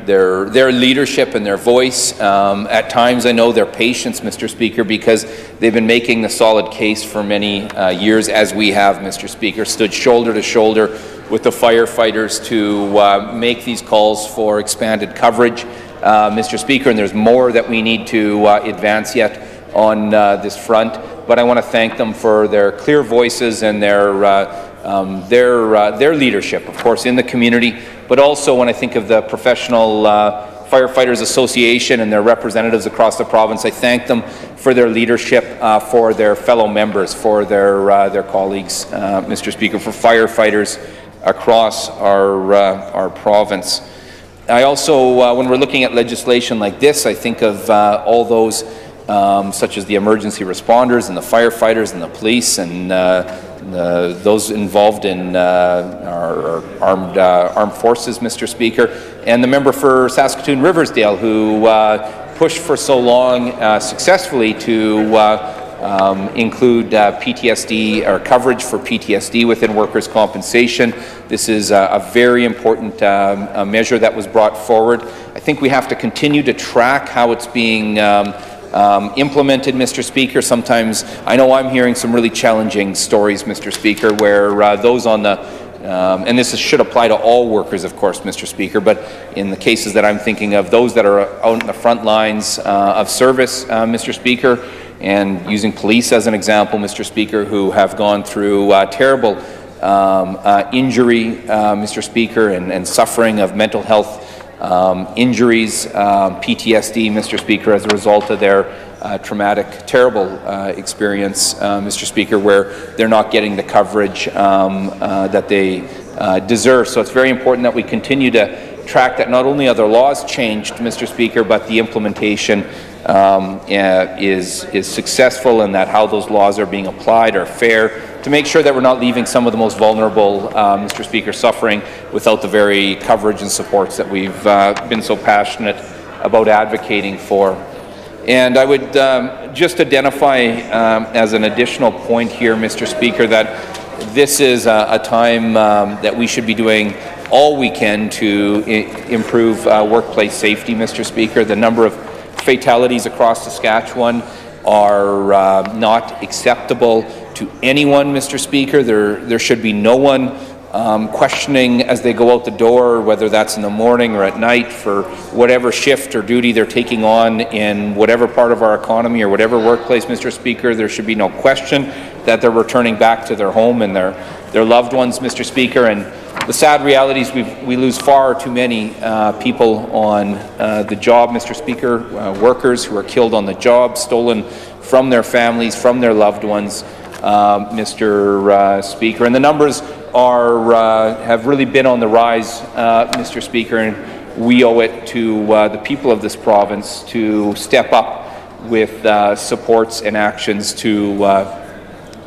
their leadership and their voice. At times, I know their patience, Mr. Speaker, because they've been making the solid case for many years, as we have, Mr. Speaker, stood shoulder to shoulder with the firefighters to make these calls for expanded coverage, Mr. Speaker, and there's more that we need to advance yet on this front. But I want to thank them for their clear voices and their leadership, of course, in the community. But also when I think of the Professional Firefighters Association and their representatives across the province, I thank them for their leadership for their fellow members, for their colleagues, Mr. Speaker, for firefighters across our province. I also, when we're looking at legislation like this, I think of all those such as the emergency responders and the firefighters and the police and those involved in our armed forces, Mr. Speaker, and the member for Saskatoon-Riversdale who pushed for so long successfully to include PTSD or coverage for PTSD within workers' compensation. This is a very important measure that was brought forward. I think we have to continue to track how it's being implemented, Mr. Speaker. Sometimes I know I'm hearing some really challenging stories, Mr. Speaker, where those on the and this should apply to all workers, of course, Mr. Speaker, but in the cases that I'm thinking of, those that are out in the front lines of service, Mr. Speaker, and using police as an example, Mr. Speaker, who have gone through terrible injury, Mr. Speaker, and suffering of mental health injuries, PTSD, Mr. Speaker, as a result of their traumatic, terrible experience, Mr. Speaker, where they're not getting the coverage that they deserve. So it's very important that we continue to track that not only are their laws changed, Mr. Speaker, but the implementation is successful, and that how those laws are being applied are fair, to make sure that we're not leaving some of the most vulnerable, Mr. Speaker, suffering without the very coverage and supports that we've been so passionate about advocating for. And I would just identify as an additional point here, Mr. Speaker, that this is a time that we should be doing all we can to improve workplace safety, Mr. Speaker. The number of fatalities across Saskatchewan are not acceptable to anyone, Mr. Speaker. There should be no one questioning as they go out the door, whether that's in the morning or at night, for whatever shift or duty they're taking on in whatever part of our economy or whatever workplace, Mr. Speaker. There should be no question that they're returning back to their home and their loved ones, Mr. Speaker. And the sad reality is we lose far too many people on the job, Mr. Speaker, workers who are killed on the job, stolen from their families, from their loved ones, Mr. Speaker. And the numbers have really been on the rise, Mr. Speaker, and we owe it to the people of this province to step up with supports and actions to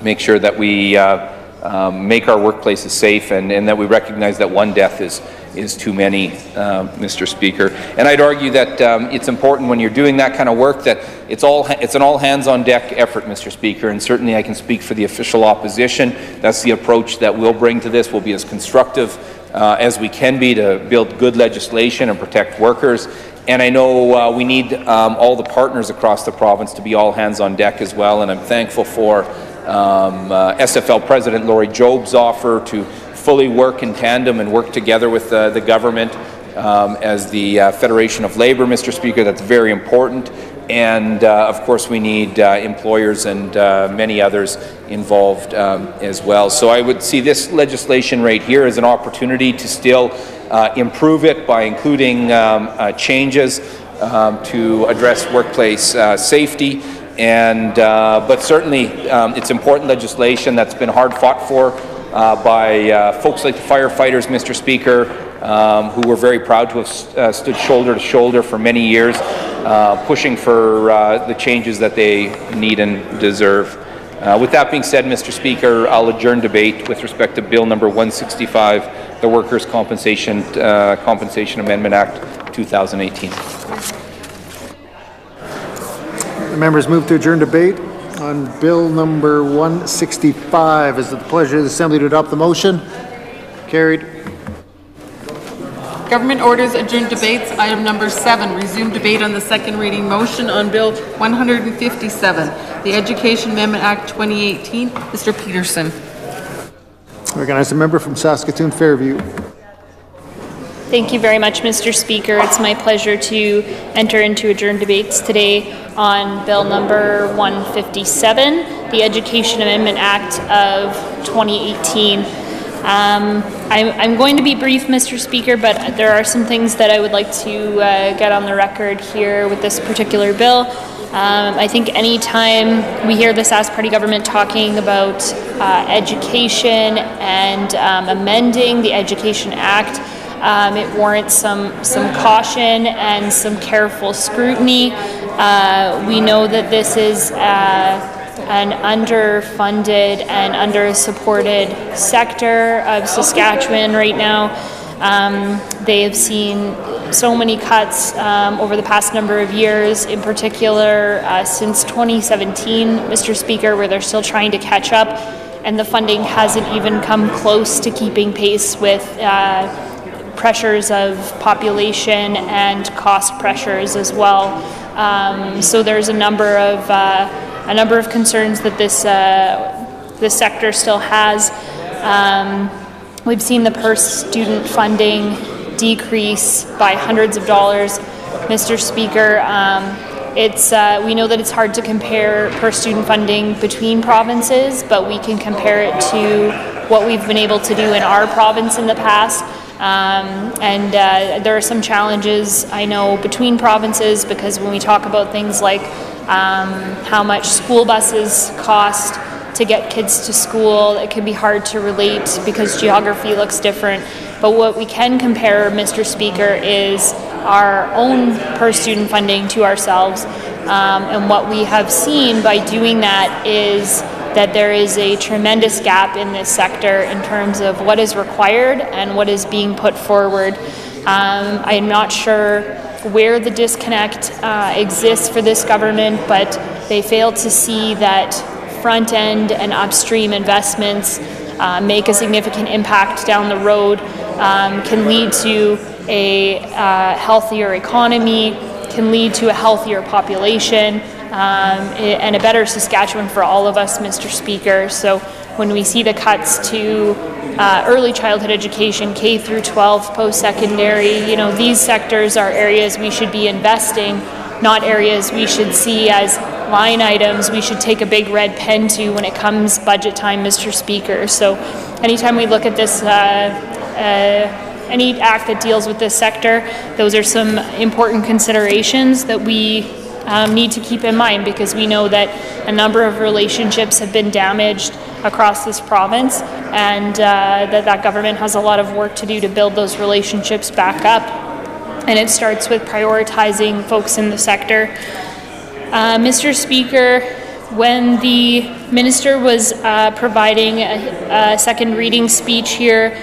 make sure that we make our workplaces safe, and that we recognize that one death is too many, Mr. Speaker. And I'd argue that it's important when you're doing that kind of work that it's an all hands on deck effort, Mr. Speaker, and certainly I can speak for the official opposition. That's the approach that we'll bring to this. We'll be as constructive as we can be to build good legislation and protect workers. And I know we need all the partners across the province to be all hands on deck as well, and I'm thankful for SFL President Laurie Job's offer to fully work in tandem and work together with the government as the Federation of Labour, Mr. Speaker. That's very important. And of course we need employers and many others involved as well. So I would see this legislation right here as an opportunity to still improve it by including changes to address workplace safety. And but certainly it's important legislation that's been hard fought for by folks like the firefighters, Mr. Speaker, who we're very proud to have stood shoulder to shoulder for many years, pushing for the changes that they need and deserve. With that being said, Mr. Speaker, I'll adjourn debate with respect to Bill number 165, the Workers' Compensation Amendment Act 2018. The members move to adjourn debate on Bill number 165. Is it the pleasure of the Assembly to adopt the motion? Carried. Government orders adjourned debates. Item number 7, resume debate on the second reading motion on Bill 157, the Education Amendment Act 2018. Mr. Peterson. Recognize the member from Saskatoon Fairview. Thank you very much, Mr. Speaker. It's my pleasure to enter into adjourned debates today on Bill number 157, the Education Amendment Act of 2018. I'm going to be brief, Mr. Speaker, but there are some things that I would like to get on the record here with this particular bill. I think any time we hear the Sask Party government talking about education and amending the Education Act, it warrants some caution and some careful scrutiny. We know that this is an underfunded and under-supported sector of Saskatchewan right now. They have seen so many cuts over the past number of years, in particular since 2017, Mr. Speaker, where they're still trying to catch up, and the funding hasn't even come close to keeping pace with pressures of population and cost pressures as well. So there's a number of concerns that this sector still has. We've seen the per student funding decrease by hundreds of dollars. Mr. Speaker, we know that it's hard to compare per student funding between provinces, but we can compare it to what we've been able to do in our province in the past. There are some challenges, I know, between provinces, because when we talk about things like how much school buses cost to get kids to school, it can be hard to relate because geography looks different. But what we can compare, Mr. Speaker, is our own per student funding to ourselves. And what we have seen by doing that is that there is a tremendous gap in this sector in terms of what is required and what is being put forward. I'm not sure where the disconnect exists for this government, but they fail to see that front-end and upstream investments make a significant impact down the road, can lead to a healthier economy, can lead to a healthier population, and a better Saskatchewan for all of us, Mr. Speaker. So when we see the cuts to early childhood education, K through 12, post-secondary, these sectors are areas we should be investing, not areas we should see as line items we should take a big red pen to when it comes budget time, Mr. Speaker. So anytime we look at this, any act that deals with this sector, those are some important considerations that we need to keep in mind, because we know that a number of relationships have been damaged across this province, and that government has a lot of work to do to build those relationships back up. And it starts with prioritizing folks in the sector. Mr. Speaker, when the minister was providing a second reading speech here,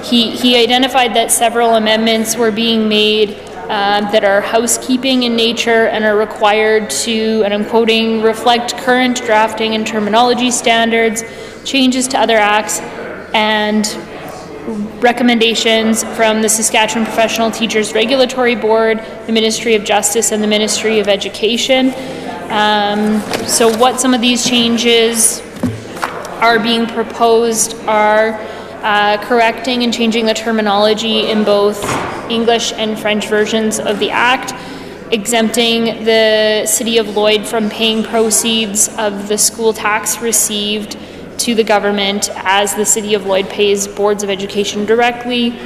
he identified that several amendments were being made that are housekeeping in nature and are required to, and I'm quoting, reflect current drafting and terminology standards, changes to other acts, and recommendations from the Saskatchewan Professional Teachers Regulatory Board, the Ministry of Justice, and the Ministry of Education. So what some of these changes are being proposed are correcting and changing the terminology in both English and French versions of the Act, exempting the City of Lloyd from paying proceeds of the school tax received to the government as the City of Lloyd pays boards of education directly,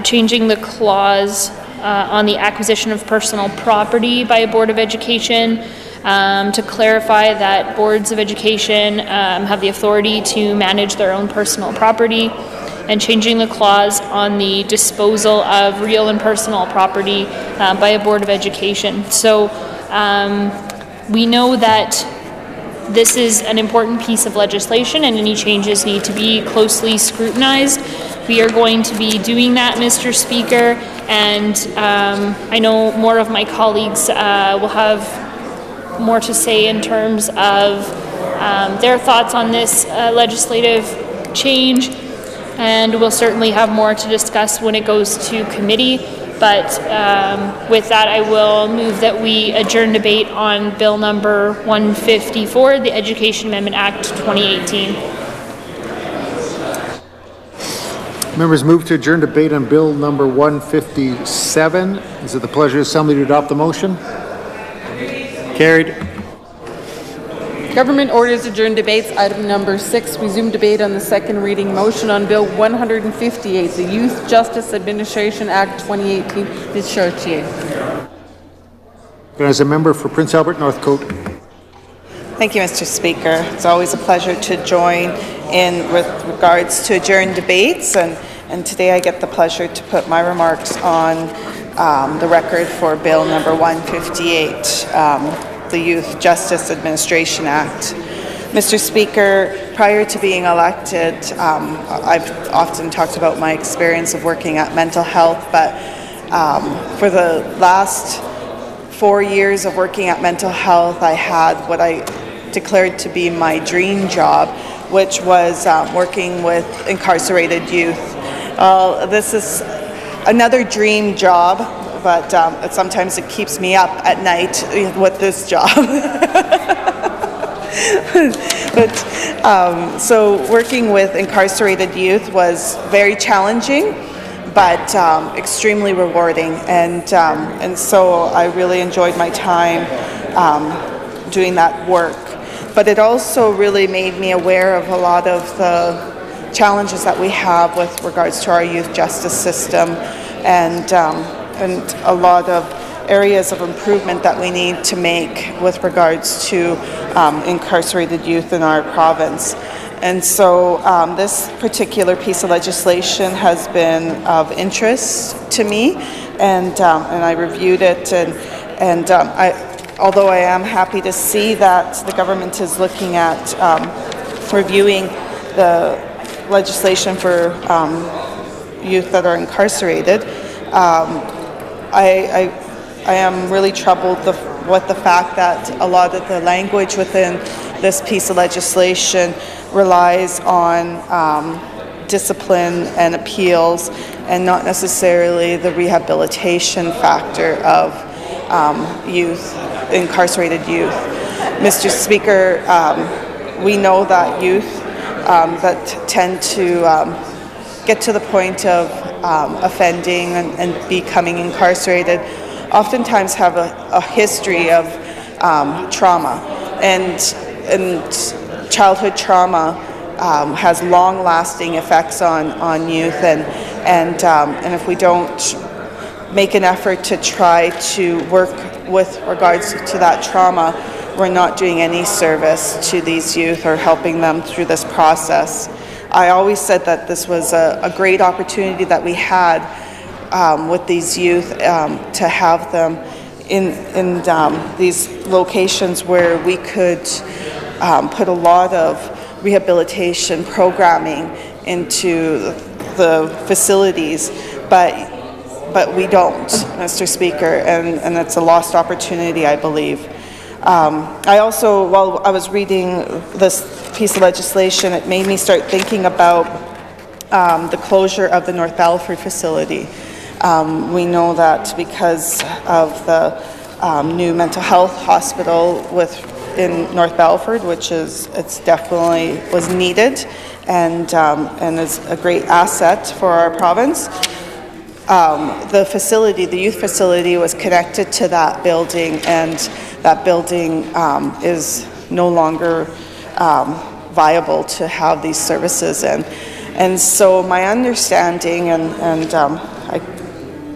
changing the clause on the acquisition of personal property by a board of education to clarify that boards of education have the authority to manage their own personal property, and changing the clause on the disposal of real and personal property by a Board of Education. So we know that this is an important piece of legislation and any changes need to be closely scrutinized. We are going to be doing that, Mr. Speaker, and I know more of my colleagues will have more to say in terms of their thoughts on this legislative change, and we'll certainly have more to discuss when it goes to committee. But with that, I will move that we adjourn debate on Bill number 154, the Education Amendment Act 2018. Members move to adjourn debate on Bill number 157. Is it the pleasure of the Assembly to adopt the motion? Carried. Government orders adjourn debates. Item number 6, resume debate on the second reading motion on Bill 158, the Youth Justice Administration Act 2018. Ms. Chartier. As a member for Prince Albert, Northcote. Thank you, Mr. Speaker. It's always a pleasure to join in with regards to adjourned debates, and today I get the pleasure to put my remarks on the record for Bill number 158, the Youth Justice Administration Act. Mr. Speaker, prior to being elected, I've often talked about my experience of working at mental health, but for the last 4 years of working at mental health, I had what I declared to be my dream job, which was working with incarcerated youth. This is another dream job, but sometimes it keeps me up at night with this job. So working with incarcerated youth was very challenging, but extremely rewarding, and so I really enjoyed my time doing that work. But it also really made me aware of a lot of the challenges that we have with regards to our youth justice system, and a lot of areas of improvement that we need to make with regards to incarcerated youth in our province. And so this particular piece of legislation has been of interest to me, and I reviewed it, and although I am happy to see that the government is looking at reviewing the legislation for youth that are incarcerated, I am really troubled with the fact that a lot of the language within this piece of legislation relies on discipline and appeals, and not necessarily the rehabilitation factor of youth, incarcerated youth. Mr. Speaker, we know that youth that tend to get to the point of offending and becoming incarcerated oftentimes have a history of trauma, and childhood trauma has long-lasting effects on youth, and if we don't make an effort to try to work with regards to that trauma, we're not doing any service to these youth or helping them through this process. I always said that this was a great opportunity that we had with these youth to have them in these locations where we could put a lot of rehabilitation programming into the facilities, but we don't, Mr. Speaker, and it's a lost opportunity, I believe. I also, while I was reading this piece of legislation, it made me start thinking about the closure of the North Battleford facility. We know that because of the new mental health hospital in North Battleford, which it's definitely was needed and is a great asset for our province. The facility, the youth facility, was connected to that building, and that building is no longer viable to have these services in. And so my understanding, and I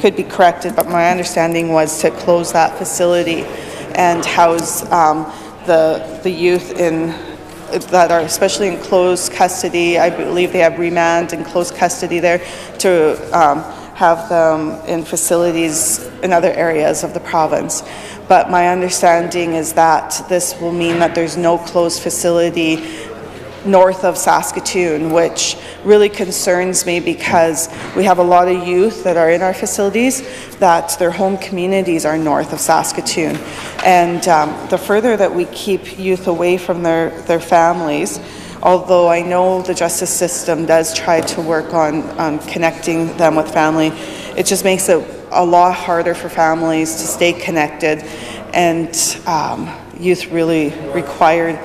could be corrected, but my understanding was to close that facility and house the youth in that are especially in closed custody. I believe they have remand and closed custody there, to have them in facilities in other areas of the province. But my understanding is that this will mean that there's no closed facility north of Saskatoon, which really concerns me because we have a lot of youth that are in our facilities that their home communities are north of Saskatoon. And the further that we keep youth away from their families, although I know the justice system does try to work on connecting them with family, it just makes it a lot harder for families to stay connected, and youth really required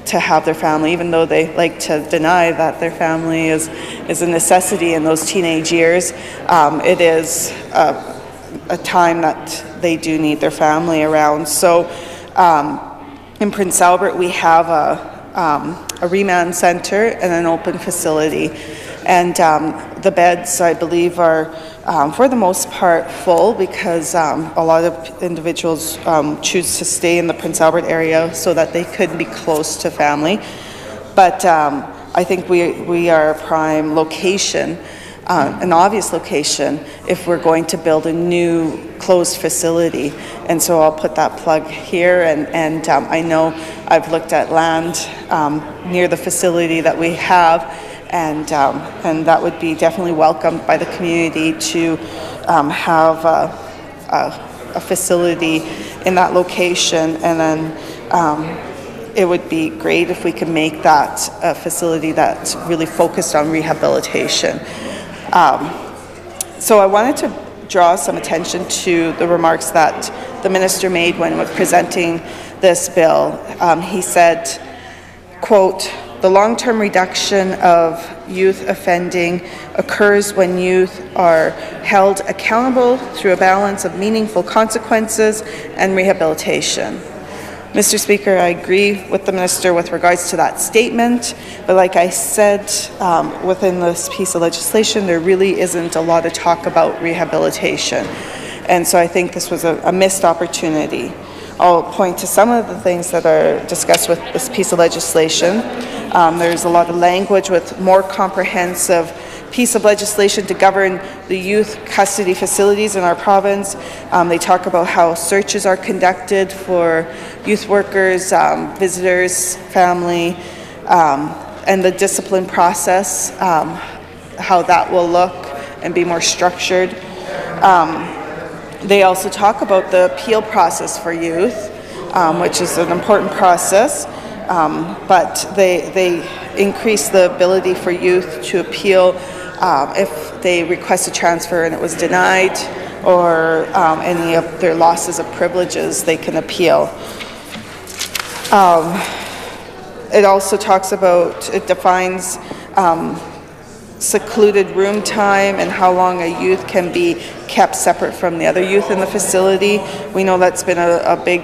to have their family, even though they like to deny that their family is a necessity in those teenage years. It is a time that they do need their family around. So in Prince Albert, we have a remand center and an open facility. And the beds, I believe, are for the most part full, because a lot of individuals choose to stay in the Prince Albert area so that they could be close to family. But I think we are a prime location, an obvious location, if we're going to build a new closed facility. And so I'll put that plug here, and I know I've looked at land near the facility that we have, and that would be definitely welcomed by the community to have a facility in that location. And then it would be great if we could make that a facility that's really focused on rehabilitation. So I wanted to draw some attention to the remarks that the minister made when presenting this bill. He said, quote, "The long-term reduction of youth offending occurs when youth are held accountable through a balance of meaningful consequences and rehabilitation." Mr. Speaker, I agree with the minister with regards to that statement, but like I said, within this piece of legislation, there really isn't a lot of talk about rehabilitation. And so I think this was a missed opportunity. I'll point to some of the things that are discussed with this piece of legislation. There's a lot of language with more comprehensive piece of legislation to govern the youth custody facilities in our province. They talk about how searches are conducted for youth workers, visitors, family, and the discipline process, how that will look and be more structured. They also talk about the appeal process for youth, which is an important process, but they increase the ability for youth to appeal if they request a transfer and it was denied, or any of their losses of privileges, they can appeal. It also talks about, it defines secluded room time and how long a youth can be kept separate from the other youth in the facility. We know that's been a big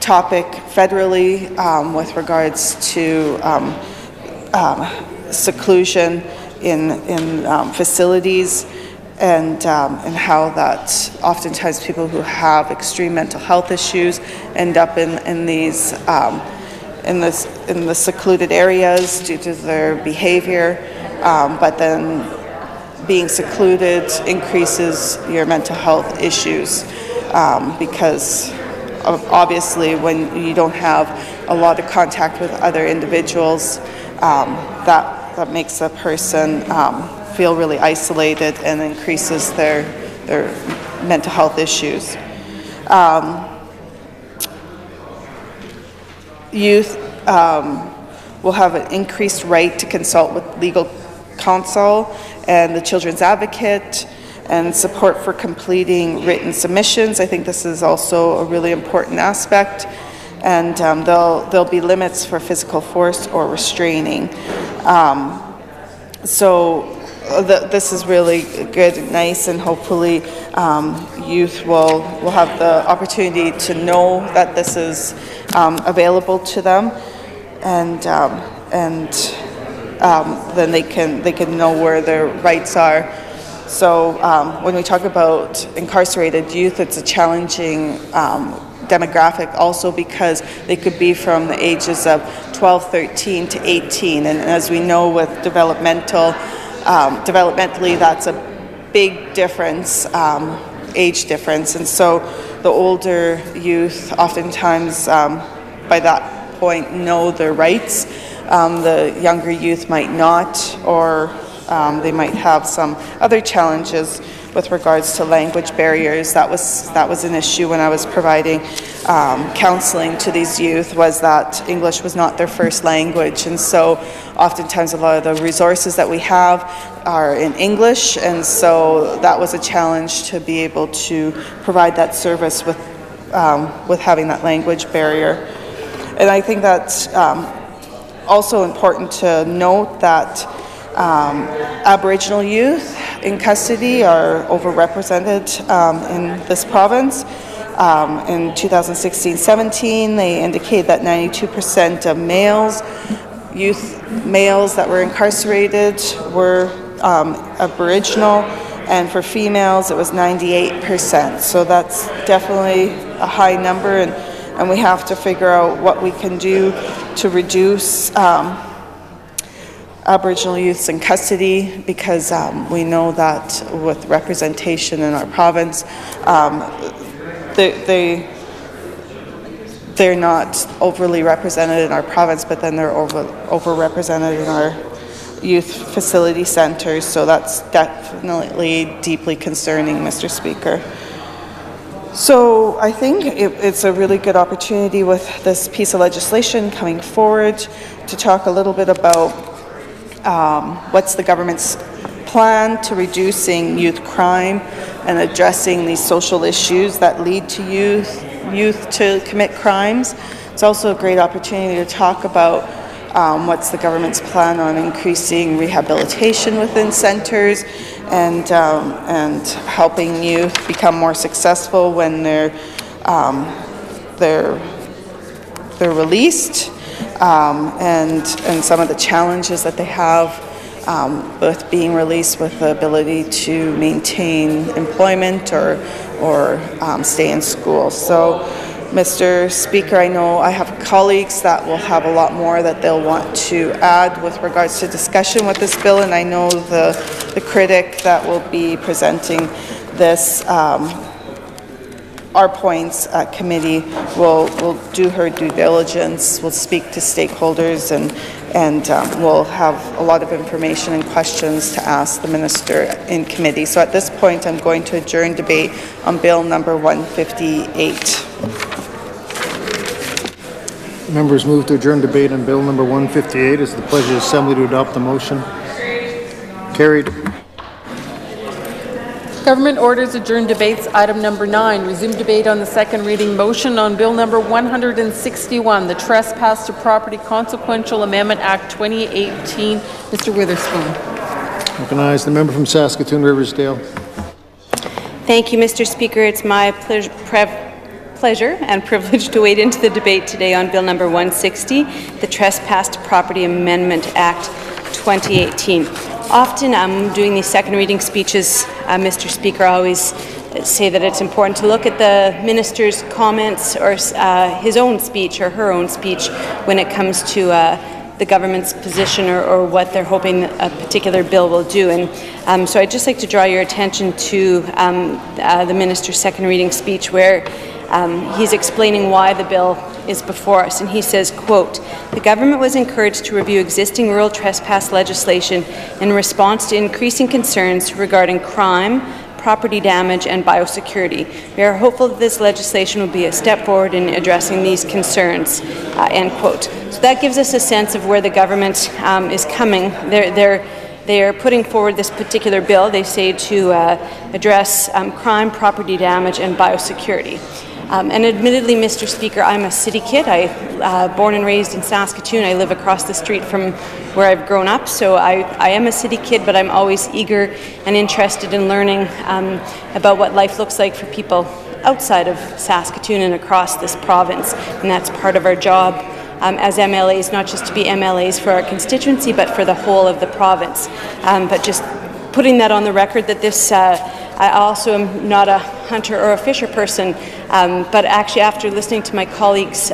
topic federally with regards to seclusion in facilities, and how that oftentimes people who have extreme mental health issues end up in these in the secluded areas due to their behavior, but then being secluded increases your mental health issues, because obviously when you don't have a lot of contact with other individuals, that makes a person feel really isolated and increases their mental health issues. Youth will have an increased right to consult with legal counsel and the children's advocate, and support for completing written submissions. I think this is also a really important aspect. And there'll be limits for physical force or restraining. This is really good and nice, and hopefully youth will have the opportunity to know that this is available to them, and then they can know where their rights are. So when we talk about incarcerated youth, it's a challenging demographic, also because they could be from the ages of 12, 13 to 18. And as we know, with developmentally, that's a big difference, age difference. And so the older youth oftentimes by that point know their rights. The younger youth might not, or they might have some other challenges with regards to language barriers. That was an issue when I was providing counseling to these youth, was that English was not their first language. And so oftentimes a lot of the resources that we have are in English, and so that was a challenge to be able to provide that service with having that language barrier. And I think that's also important to note that Aboriginal youth in custody are overrepresented in this province. In 2016-17, they indicate that 92% of youth males that were incarcerated were Aboriginal, and for females it was 98%. So that's definitely a high number, and we have to figure out what we can do to reduce Aboriginal youths in custody, because we know that with representation in our province, they're not overly represented in our province, but then they're overrepresented in our youth facility centers. So that's definitely deeply concerning, Mr. Speaker. So I think it's a really good opportunity with this piece of legislation coming forward to talk a little bit about what's the government's plan to reducing youth crime and addressing these social issues that lead to youth to commit crimes. It's also a great opportunity to talk about what's the government's plan on increasing rehabilitation within centres and helping youth become more successful when they're released, and some of the challenges that they have with being released, with the ability to maintain employment or stay in school. So, Mr. Speaker, I know I have colleagues that will have a lot more that they'll want to add with regards to discussion with this bill, and I know the critic that will be presenting this, our points at committee, will do her due diligence, will speak to stakeholders, and we'll have a lot of information and questions to ask the Minister in committee. So at this point, I'm going to adjourn debate on Bill number 158. Members move to adjourn debate on Bill number 158. It's the pleasure of the Assembly to adopt the motion. Carried. Government orders adjourn debates. Item number 9, resume debate on the second reading motion on Bill number 161, the Trespass to Property Consequential Amendment Act 2018. Mr. Witherspoon. Recognize the member from Saskatoon Riversdale. Thank you, Mr. Speaker. It's my pleasure and privilege to wade into the debate today on Bill number 160, the Trespass to Property Amendment Act 2018. Often doing these second reading speeches, Mr. Speaker, I always say that it's important to look at the minister's comments or his own speech or her own speech when it comes to the government's position or what they're hoping a particular bill will do. And so I'd just like to draw your attention to the minister's second reading speech, where he's explaining why the bill is before us, and he says, quote, "The government was encouraged to review existing rural trespass legislation in response to increasing concerns regarding crime, property damage, and biosecurity. We are hopeful that this legislation will be a step forward in addressing these concerns," end quote. So that gives us a sense of where the government is coming. They are putting forward this particular bill, they say, to address crime, property damage, and biosecurity. And admittedly, Mr. Speaker, I'm a city kid. I born and raised in Saskatoon. I live across the street from where I've grown up, so I am a city kid, but I'm always eager and interested in learning about what life looks like for people outside of Saskatoon and across this province, and that's part of our job as MLAs, not just to be MLAs for our constituency, but for the whole of the province. But just putting that on the record, that this, I also am not a hunter or a fisher person, but actually after listening to my colleague's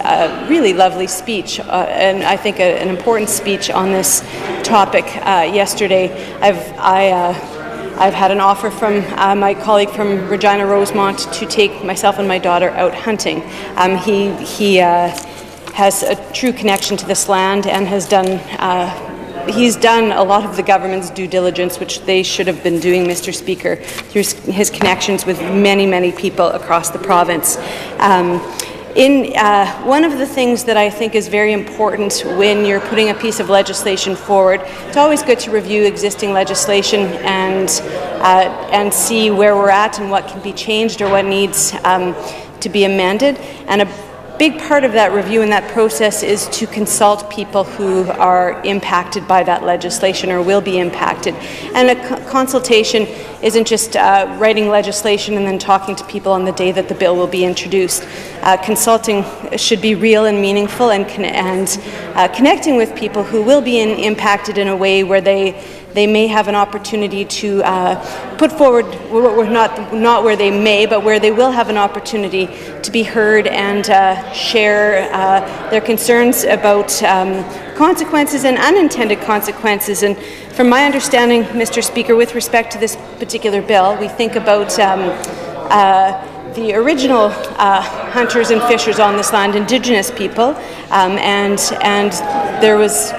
really lovely speech, and I think an important speech on this topic yesterday, I've had an offer from my colleague from Regina Rosemont to take myself and my daughter out hunting. He has a true connection to this land and has done he's done a lot of the government's due diligence, which they should have been doing, Mr. Speaker, through his connections with many, many people across the province. One of the things that I think is very important when you're putting a piece of legislation forward, it's always good to review existing legislation and see where we're at and what can be changed or what needs to be amended. And a big part of that review and that process is to consult people who are impacted by that legislation or will be impacted. And a consultation isn't just writing legislation and then talking to people on the day that the bill will be introduced. Consulting should be real and meaningful, and connecting with people who will be impacted in a way where they may have an opportunity to put forward, not where they may, but where they will have an opportunity to be heard and share their concerns about consequences and unintended consequences. And from my understanding, Mr. Speaker, with respect to this particular bill, we think about the original hunters and fishers on this land, Indigenous people, and there was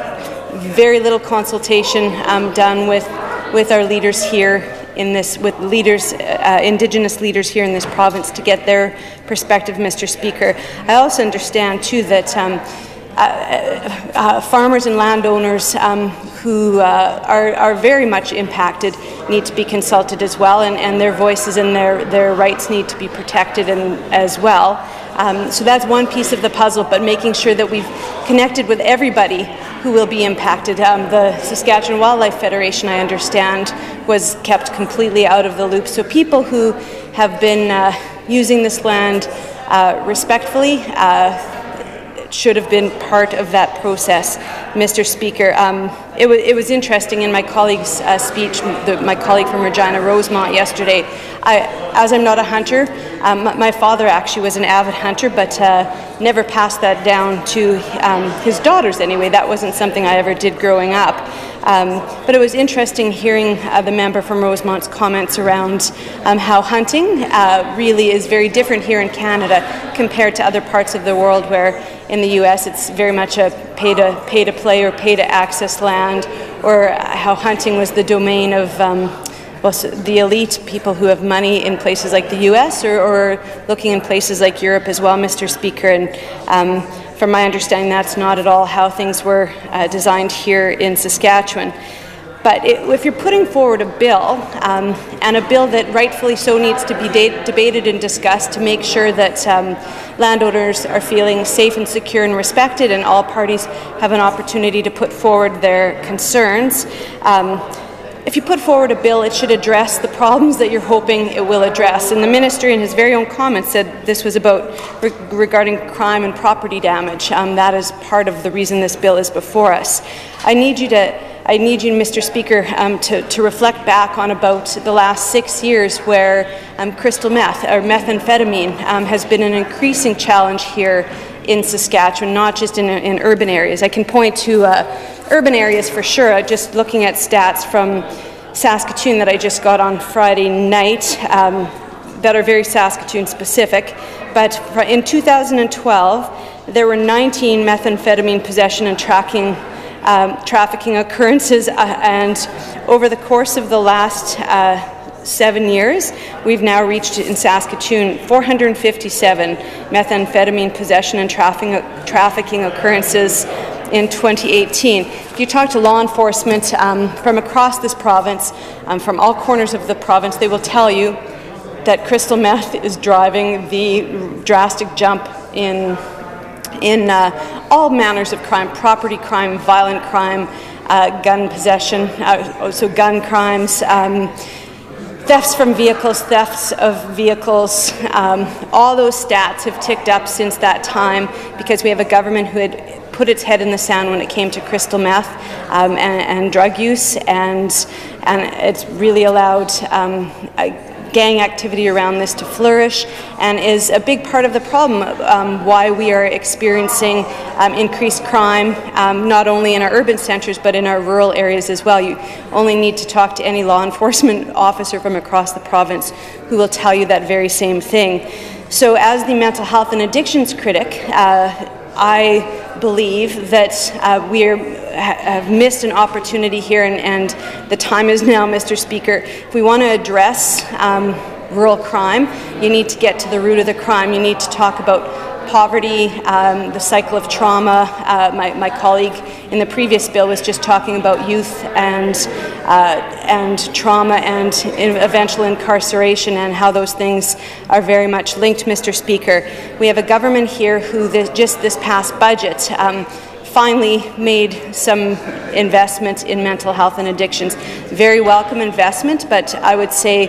very little consultation done with our leaders here in this, with leaders, Indigenous leaders here in this province to get their perspective, Mr. Speaker. I also understand too that farmers and landowners who are very much impacted need to be consulted as well, and their voices and their rights need to be protected as well. So that's one piece of the puzzle, but making sure that we've connected with everybody who will be impacted. The Saskatchewan Wildlife Federation, I understand, was kept completely out of the loop. So people who have been using this land respectfully should have been part of that process, Mr. Speaker. It was interesting in my colleague's speech, my colleague from Regina Rosemont yesterday. As I'm not a hunter, my father actually was an avid hunter, but never passed that down to his daughters anyway. That wasn't something I ever did growing up. But it was interesting hearing the member from Rosemont's comments around how hunting really is very different here in Canada compared to other parts of the world, where in the U.S. it's very much a pay to play or pay to access land, or how hunting was the domain of the elite, people who have money in places like the U.S. or looking in places like Europe as well, Mr. Speaker. And from my understanding, that's not at all how things were designed here in Saskatchewan. But if you're putting forward a bill, and a bill that rightfully so needs to be debated and discussed to make sure that landowners are feeling safe and secure and respected, and all parties have an opportunity to put forward their concerns, if you put forward a bill, it should address the problems that you're hoping it will address. And the minister, in his very own comments, said this was about regarding crime and property damage. That is part of the reason this bill is before us. I need you, Mr. Speaker, to reflect back on about the last 6 years where crystal meth, or methamphetamine, has been an increasing challenge here in Saskatchewan, not just in urban areas. I can point to urban areas for sure, just looking at stats from Saskatoon that I just got on Friday night that are very Saskatoon specific. But in 2012, there were 19 methamphetamine possession and trafficking occurrences, and over the course of the last 7 years, we've now reached in Saskatoon 457 methamphetamine possession and trafficking occurrences in 2018. If you talk to law enforcement from across this province, from all corners of the province, they will tell you that crystal meth is driving the drastic jump in all manners of crime: property crime, violent crime, gun possession, so gun crimes, thefts from vehicles, thefts of vehicles. All those stats have ticked up since that time because we have a government who had put its head in the sand when it came to crystal meth and drug use, and it's really allowed gang activity around this to flourish, and is a big part of the problem why we are experiencing increased crime, not only in our urban centres but in our rural areas as well. You only need to talk to any law enforcement officer from across the province who will tell you that very same thing. So as the mental health and addictions critic, I believe that we have missed an opportunity here, and the time is now, Mr. Speaker. If we want to address rural crime, you need to get to the root of the crime. You need to talk about poverty, the cycle of trauma. My colleague in the previous bill was just talking about youth and trauma and eventual incarceration, and how those things are very much linked, Mr. Speaker. We have a government here who just this past budget finally made some investment in mental health and addictions. Very welcome investment, but I would say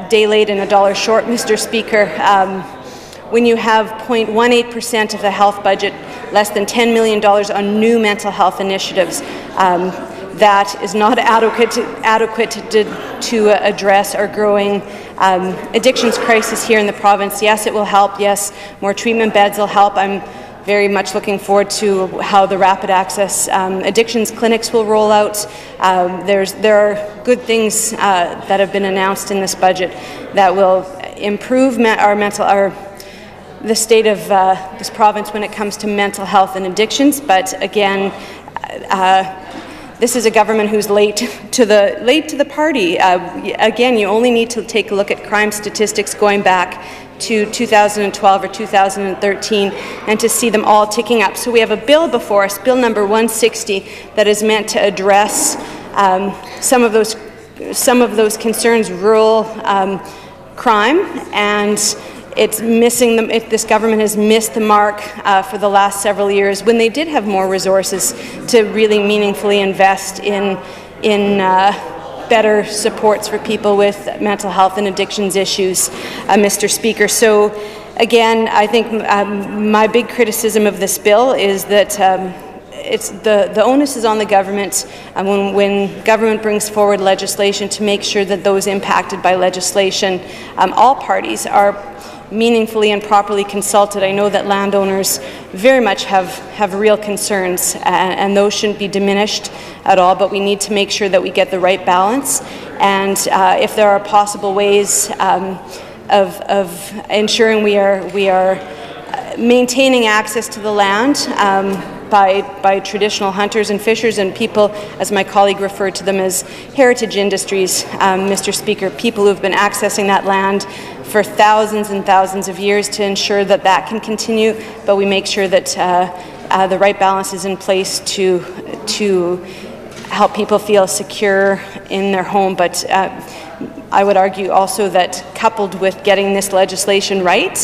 day late and a dollar short, Mr. Speaker. When you have 0.18% of the health budget, less than $10 million on new mental health initiatives, that is not adequate to address our growing addictions crisis here in the province. Yes, it will help. Yes, more treatment beds will help. I'm very much looking forward to how the rapid access addictions clinics will roll out. There are good things that have been announced in this budget that will improve the state of this province when it comes to mental health and addictions. But again, this is a government who's late to the party. Again, you only need to take a look at crime statistics going back to 2012 or 2013 and to see them all ticking up. So we have a bill before us, Bill number 160, that is meant to address some of those concerns, rural crime, and it's missing them. This government has missed the mark for the last several years, when they did have more resources to really meaningfully invest in better supports for people with mental health and addictions issues, Mr. Speaker. So again, I think my big criticism of this bill is that the onus is on the government when government brings forward legislation to make sure that those impacted by legislation, all parties, are meaningfully and properly consulted. I know that landowners very much have real concerns, and those shouldn't be diminished at all, but we need to make sure that we get the right balance. And if there are possible ways of ensuring we are maintaining access to the land by traditional hunters and fishers and people, as my colleague referred to them as heritage industries, Mr. Speaker, people who have been accessing that land for thousands and thousands of years, to ensure that that can continue, but we make sure that the right balance is in place to help people feel secure in their home. But I would argue also that, coupled with getting this legislation right,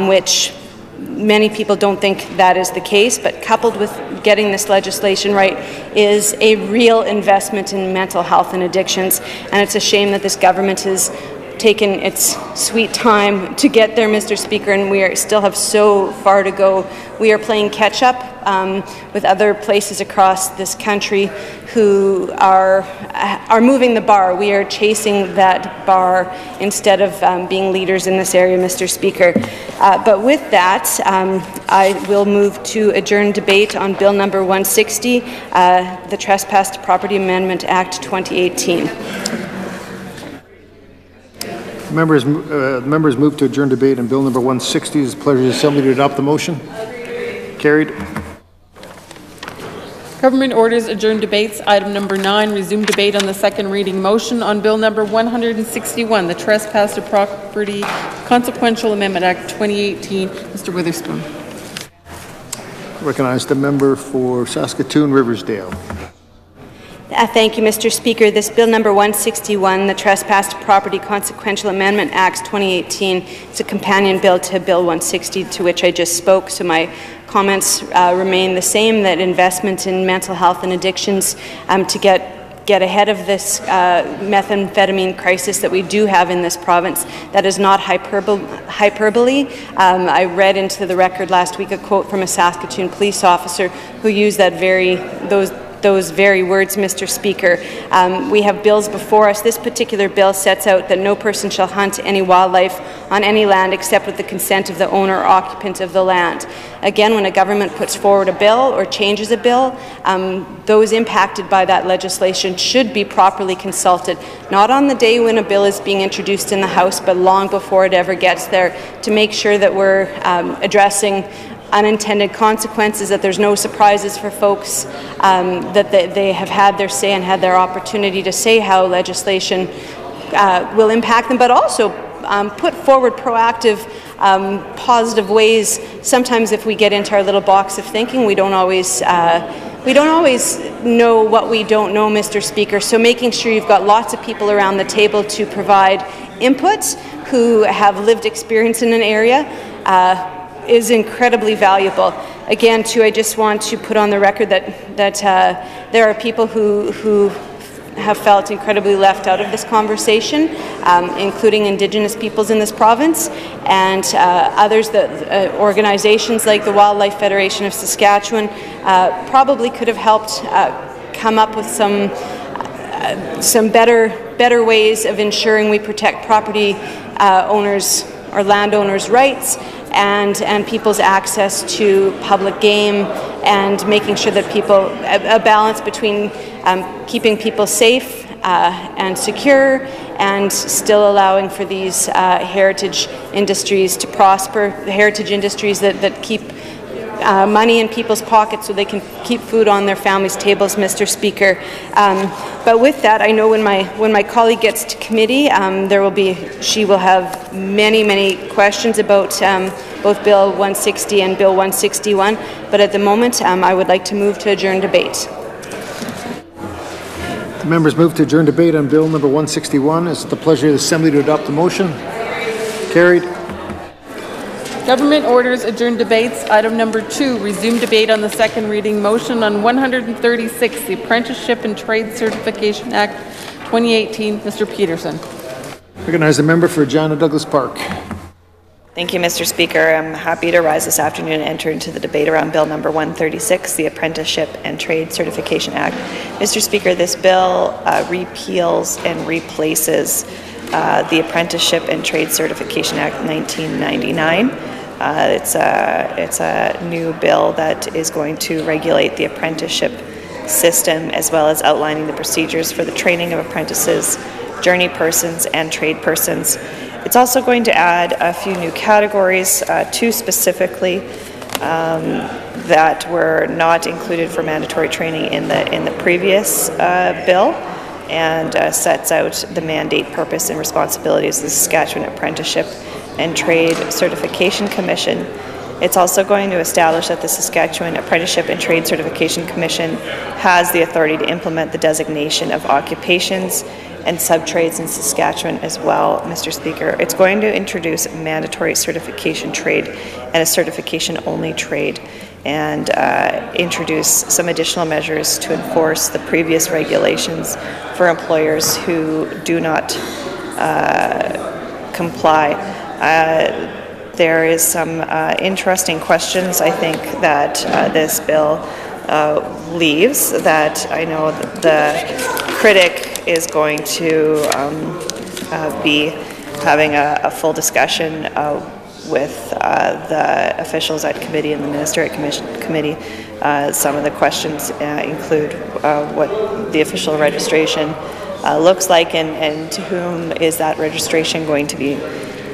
which many people don't think that is the case, but coupled with getting this legislation right is a real investment in mental health and addictions. And it's a shame that this government has taken its sweet time to get there, Mr. Speaker, and we still have so far to go. We are playing catch-up with other places across this country who are moving the bar. We are chasing that bar instead of being leaders in this area, Mr. Speaker. But with that, I will move to adjourn debate on Bill number 160, the Trespass to Property Amendment Act 2018. Members move to adjourn debate on Bill number 160. It is the pleasure of the Assembly to adopt the motion. Carried. Government orders adjourn debates. Item number 9, resume debate on the second reading motion on Bill number 161, the Trespass to Property Consequential Amendment Act 2018. Mr. Witherspoon. Recognize the member for Saskatoon-Riversdale. Thank you, Mr. Speaker. This Bill number 161, the Trespass to Property Consequential Amendment Act 2018, is a companion bill to Bill 160, to which I just spoke. So my comments remain the same, that investment in mental health and addictions to get ahead of this methamphetamine crisis that we do have in this province. That is not hyperbole. I read into the record last week a quote from a Saskatoon police officer who used those very words, Mr. Speaker. We have bills before us. This particular bill sets out that no person shall hunt any wildlife on any land except with the consent of the owner or occupant of the land. Again, when a government puts forward a bill or changes a bill, those impacted by that legislation should be properly consulted, not on the day when a bill is being introduced in the House, but long before it ever gets there, to make sure that we're addressing unintended consequences, that there's no surprises for folks, that they have had their say and had their opportunity to say how legislation will impact them, but also put forward proactive, positive ways. Sometimes if we get into our little box of thinking, we don't always know what we don't know, Mr. Speaker. So making sure you've got lots of people around the table to provide input who have lived experience in an area is incredibly valuable. Again, too, I just want to put on the record that there are people who have felt incredibly left out of this conversation, including Indigenous peoples in this province, and others, organizations like the Wildlife Federation of Saskatchewan probably could have helped come up with some better ways of ensuring we protect property owners or landowners' rights and people's access to public game, and making sure that a balance between keeping people safe and secure and still allowing for these heritage industries to prosper, the heritage industries that keep money in people's pockets so they can keep food on their families' tables, Mr. Speaker. But with that, I know when my colleague gets to committee, she will have many questions about both Bill 160 and Bill 161. But at the moment, I would like to move to adjourn debate. The members move to adjourn debate on Bill number 161. Is it the pleasure of the Assembly to adopt the motion? Carried. Government orders adjourn debates. Item number 2, resume debate on the second reading motion on 136, the Apprenticeship and Trade Certification Act 2018. Mr. Peterson. Recognize the member for Regina Douglas Park. Thank you, Mr. Speaker. I'm happy to rise this afternoon and enter into the debate around Bill number 136, the Apprenticeship and Trade Certification Act. Mr. Speaker, this bill repeals and replaces the Apprenticeship and Trade Certification Act 1999. It's a new bill that is going to regulate the apprenticeship system, as well as outlining the procedures for the training of apprentices, journey persons, and trade persons. It's also going to add a few new categories, 2 specifically, that were not included for mandatory training in the previous bill, and sets out the mandate, purpose, and responsibilities of the Saskatchewan Apprenticeship and Trade Certification Commission. It's also going to establish that the Saskatchewan Apprenticeship and Trade Certification Commission has the authority to implement the designation of occupations and subtrades in Saskatchewan as well, Mr. Speaker. It's going to introduce mandatory certification trade and a certification-only trade, and introduce some additional measures to enforce the previous regulations for employers who do not comply. There is some interesting questions, I think, that this bill leaves, that I know the critic is going to be having a full discussion with the officials at committee and the minister at committee. Some of the questions include what the official registration looks like, and to whom is that registration going to be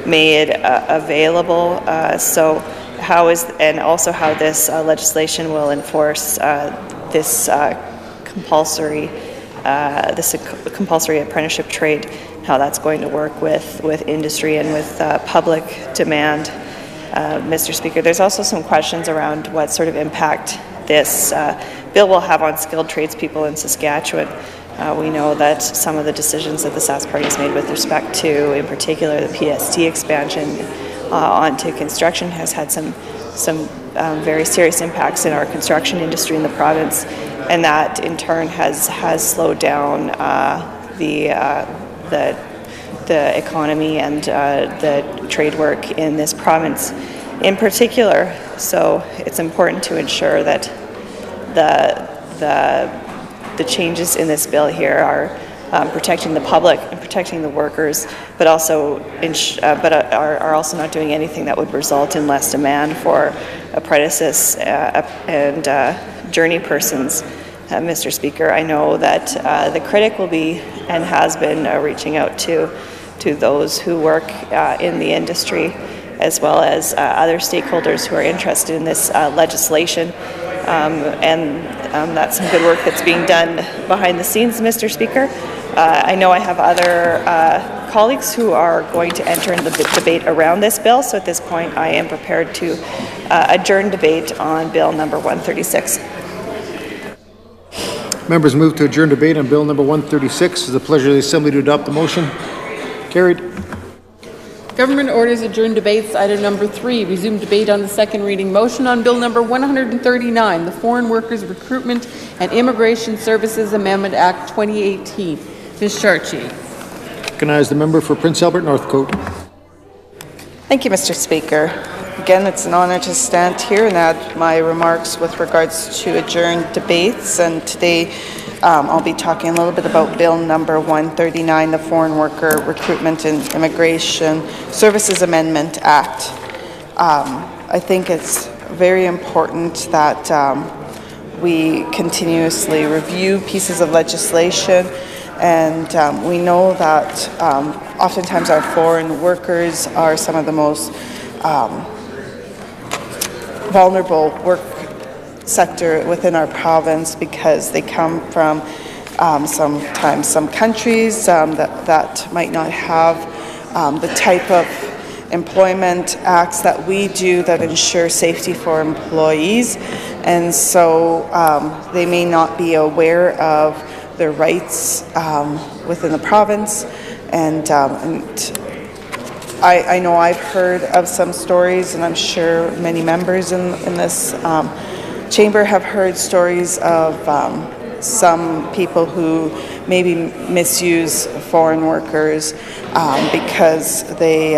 made available. And also how this legislation will enforce this compulsory apprenticeship trade, how that's going to work with industry and with public demand. Mr. Speaker, there's also some questions around what sort of impact this bill will have on skilled tradespeople in Saskatchewan. We know that some of the decisions that the Sask Party has made with respect to, in particular, the PST expansion onto construction has had some very serious impacts in our construction industry in the province, and that in turn has slowed down the economy and the trade work in this province in particular. So it's important to ensure that the the changes in this bill here are protecting the public and protecting the workers, but also are also not doing anything that would result in less demand for apprentices and journey persons. Mr. Speaker, I know that the critic will be and has been reaching out to those who work in the industry, as well as other stakeholders who are interested in this legislation. And that's some good work that's being done behind the scenes, Mr. Speaker. I know I have other colleagues who are going to enter in the debate around this bill, so at this point I am prepared to adjourn debate on Bill number 136. Members move to adjourn debate on Bill number 136. It is the pleasure of the Assembly to adopt the motion. Carried. Government orders adjourn debates. Item number 3, resume debate on the second reading motion on Bill number 139, the Foreign Workers Recruitment and Immigration Services Amendment Act 2018. Ms. Charchi. Recognize the member for Prince Albert Northcote. Thank you, Mr. Speaker. Again, it's an honour to stand here and add my remarks with regards to adjourned debates. And today I'll be talking a little bit about Bill number 139, the Foreign Worker Recruitment and Immigration Services Amendment Act. I think it's very important that we continuously review pieces of legislation, and we know that oftentimes our foreign workers are some of the most vulnerable work sector within our province, because they come from sometimes some countries that might not have the type of employment acts that we do that ensure safety for employees, and so they may not be aware of their rights within the province. And I know I've heard of some stories, and I'm sure many members in this chamber have heard stories of some people who maybe misuse foreign workers because they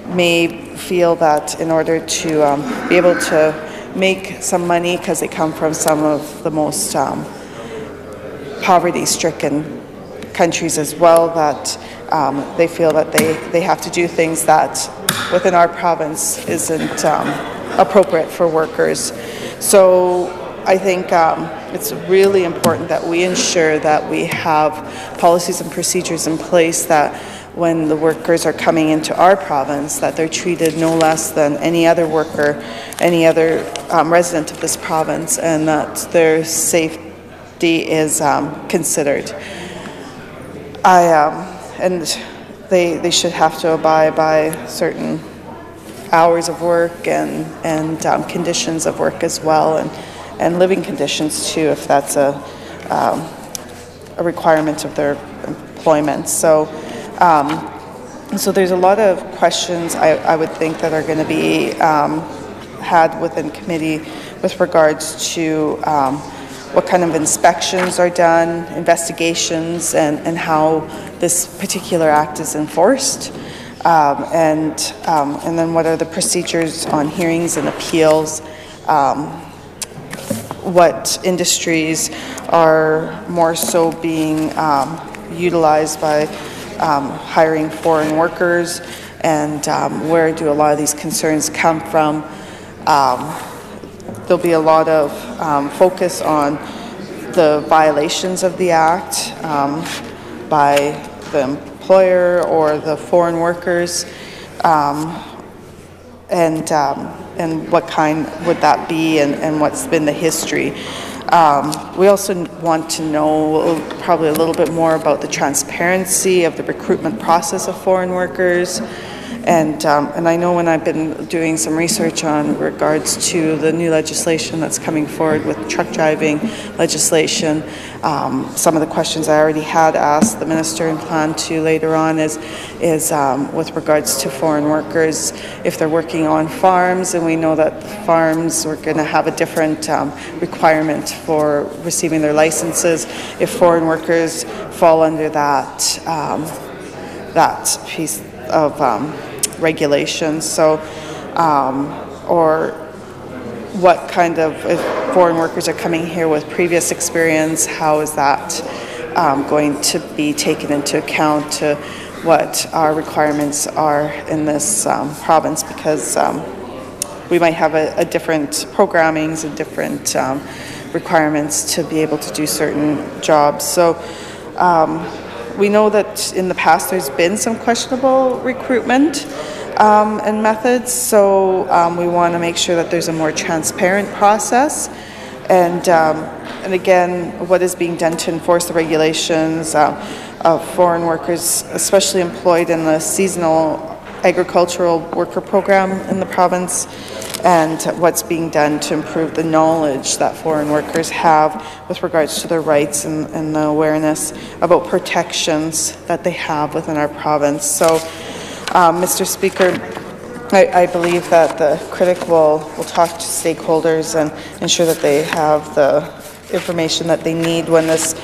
may feel that in order to be able to make some money, because they come from some of the most poverty-stricken countries as well, that they feel that they have to do things that within our province isn't appropriate for workers. So I think it's really important that we ensure that we have policies and procedures in place that when the workers are coming into our province, that they're treated no less than any other worker, any other resident of this province, and that their safety is considered. And they should have to abide by certain hours of work and conditions of work as well, and living conditions too, if that's a requirement of their employment. So there's a lot of questions I would think that are going to be had within committee with regards to what kind of inspections are done, investigations, and how this particular act is enforced, and then what are the procedures on hearings and appeals, what industries are more so being utilized by hiring foreign workers, and where do a lot of these concerns come from. There'll be a lot of focus on the violations of the Act by the employer or the foreign workers, and what kind would that be, and what's been the history. We also want to know probably a little bit more about the transparency of the recruitment process of foreign workers. And I know when I've been doing some research on regards to the new legislation that's coming forward with truck driving legislation, some of the questions I already had asked the minister and plan to later on is with regards to foreign workers, if they're working on farms, and we know that farms are going to have a different requirement for receiving their licenses, if foreign workers fall under that piece of regulations. So, or what kind of, foreign workers are coming here with previous experience. How is that going to be taken into account to what our requirements are in this province? Because we might have a different programmings and different requirements to be able to do certain jobs. So we know that in the past there's been some questionable recruitment and methods, so we want to make sure that there's a more transparent process. And again, what is being done to enforce the regulations of foreign workers, especially employed in the seasonal agricultural worker program in the province, and what's being done to improve the knowledge that foreign workers have with regards to their rights and the awareness about protections that they have within our province. So, Mr. Speaker, I believe that the critic will talk to stakeholders and ensure that they have the information that they need when this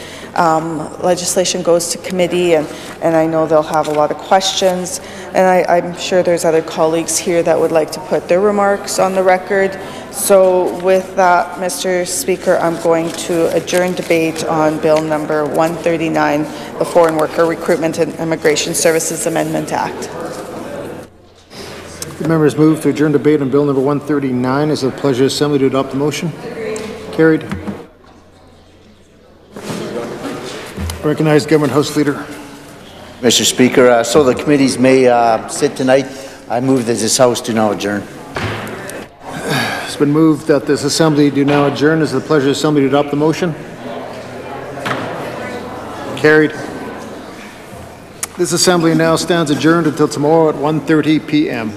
legislation goes to committee, and I know they'll have a lot of questions, and I'm sure there's other colleagues here that would like to put their remarks on the record. So with that, Mr. Speaker, I'm going to adjourn debate on Bill number 139, the Foreign Worker Recruitment and Immigration Services Amendment Act. The members move to adjourn debate on Bill number 139. Is it the pleasure of the Assembly to adopt the motion? Carried. Recognized Government House Leader. Mr. Speaker, so the committees may sit tonight. I move that this House do now adjourn. It's been moved that this Assembly do now adjourn. Is it the pleasure of the Assembly to adopt the motion? Carried. This Assembly now stands adjourned until tomorrow at 1:30 p.m.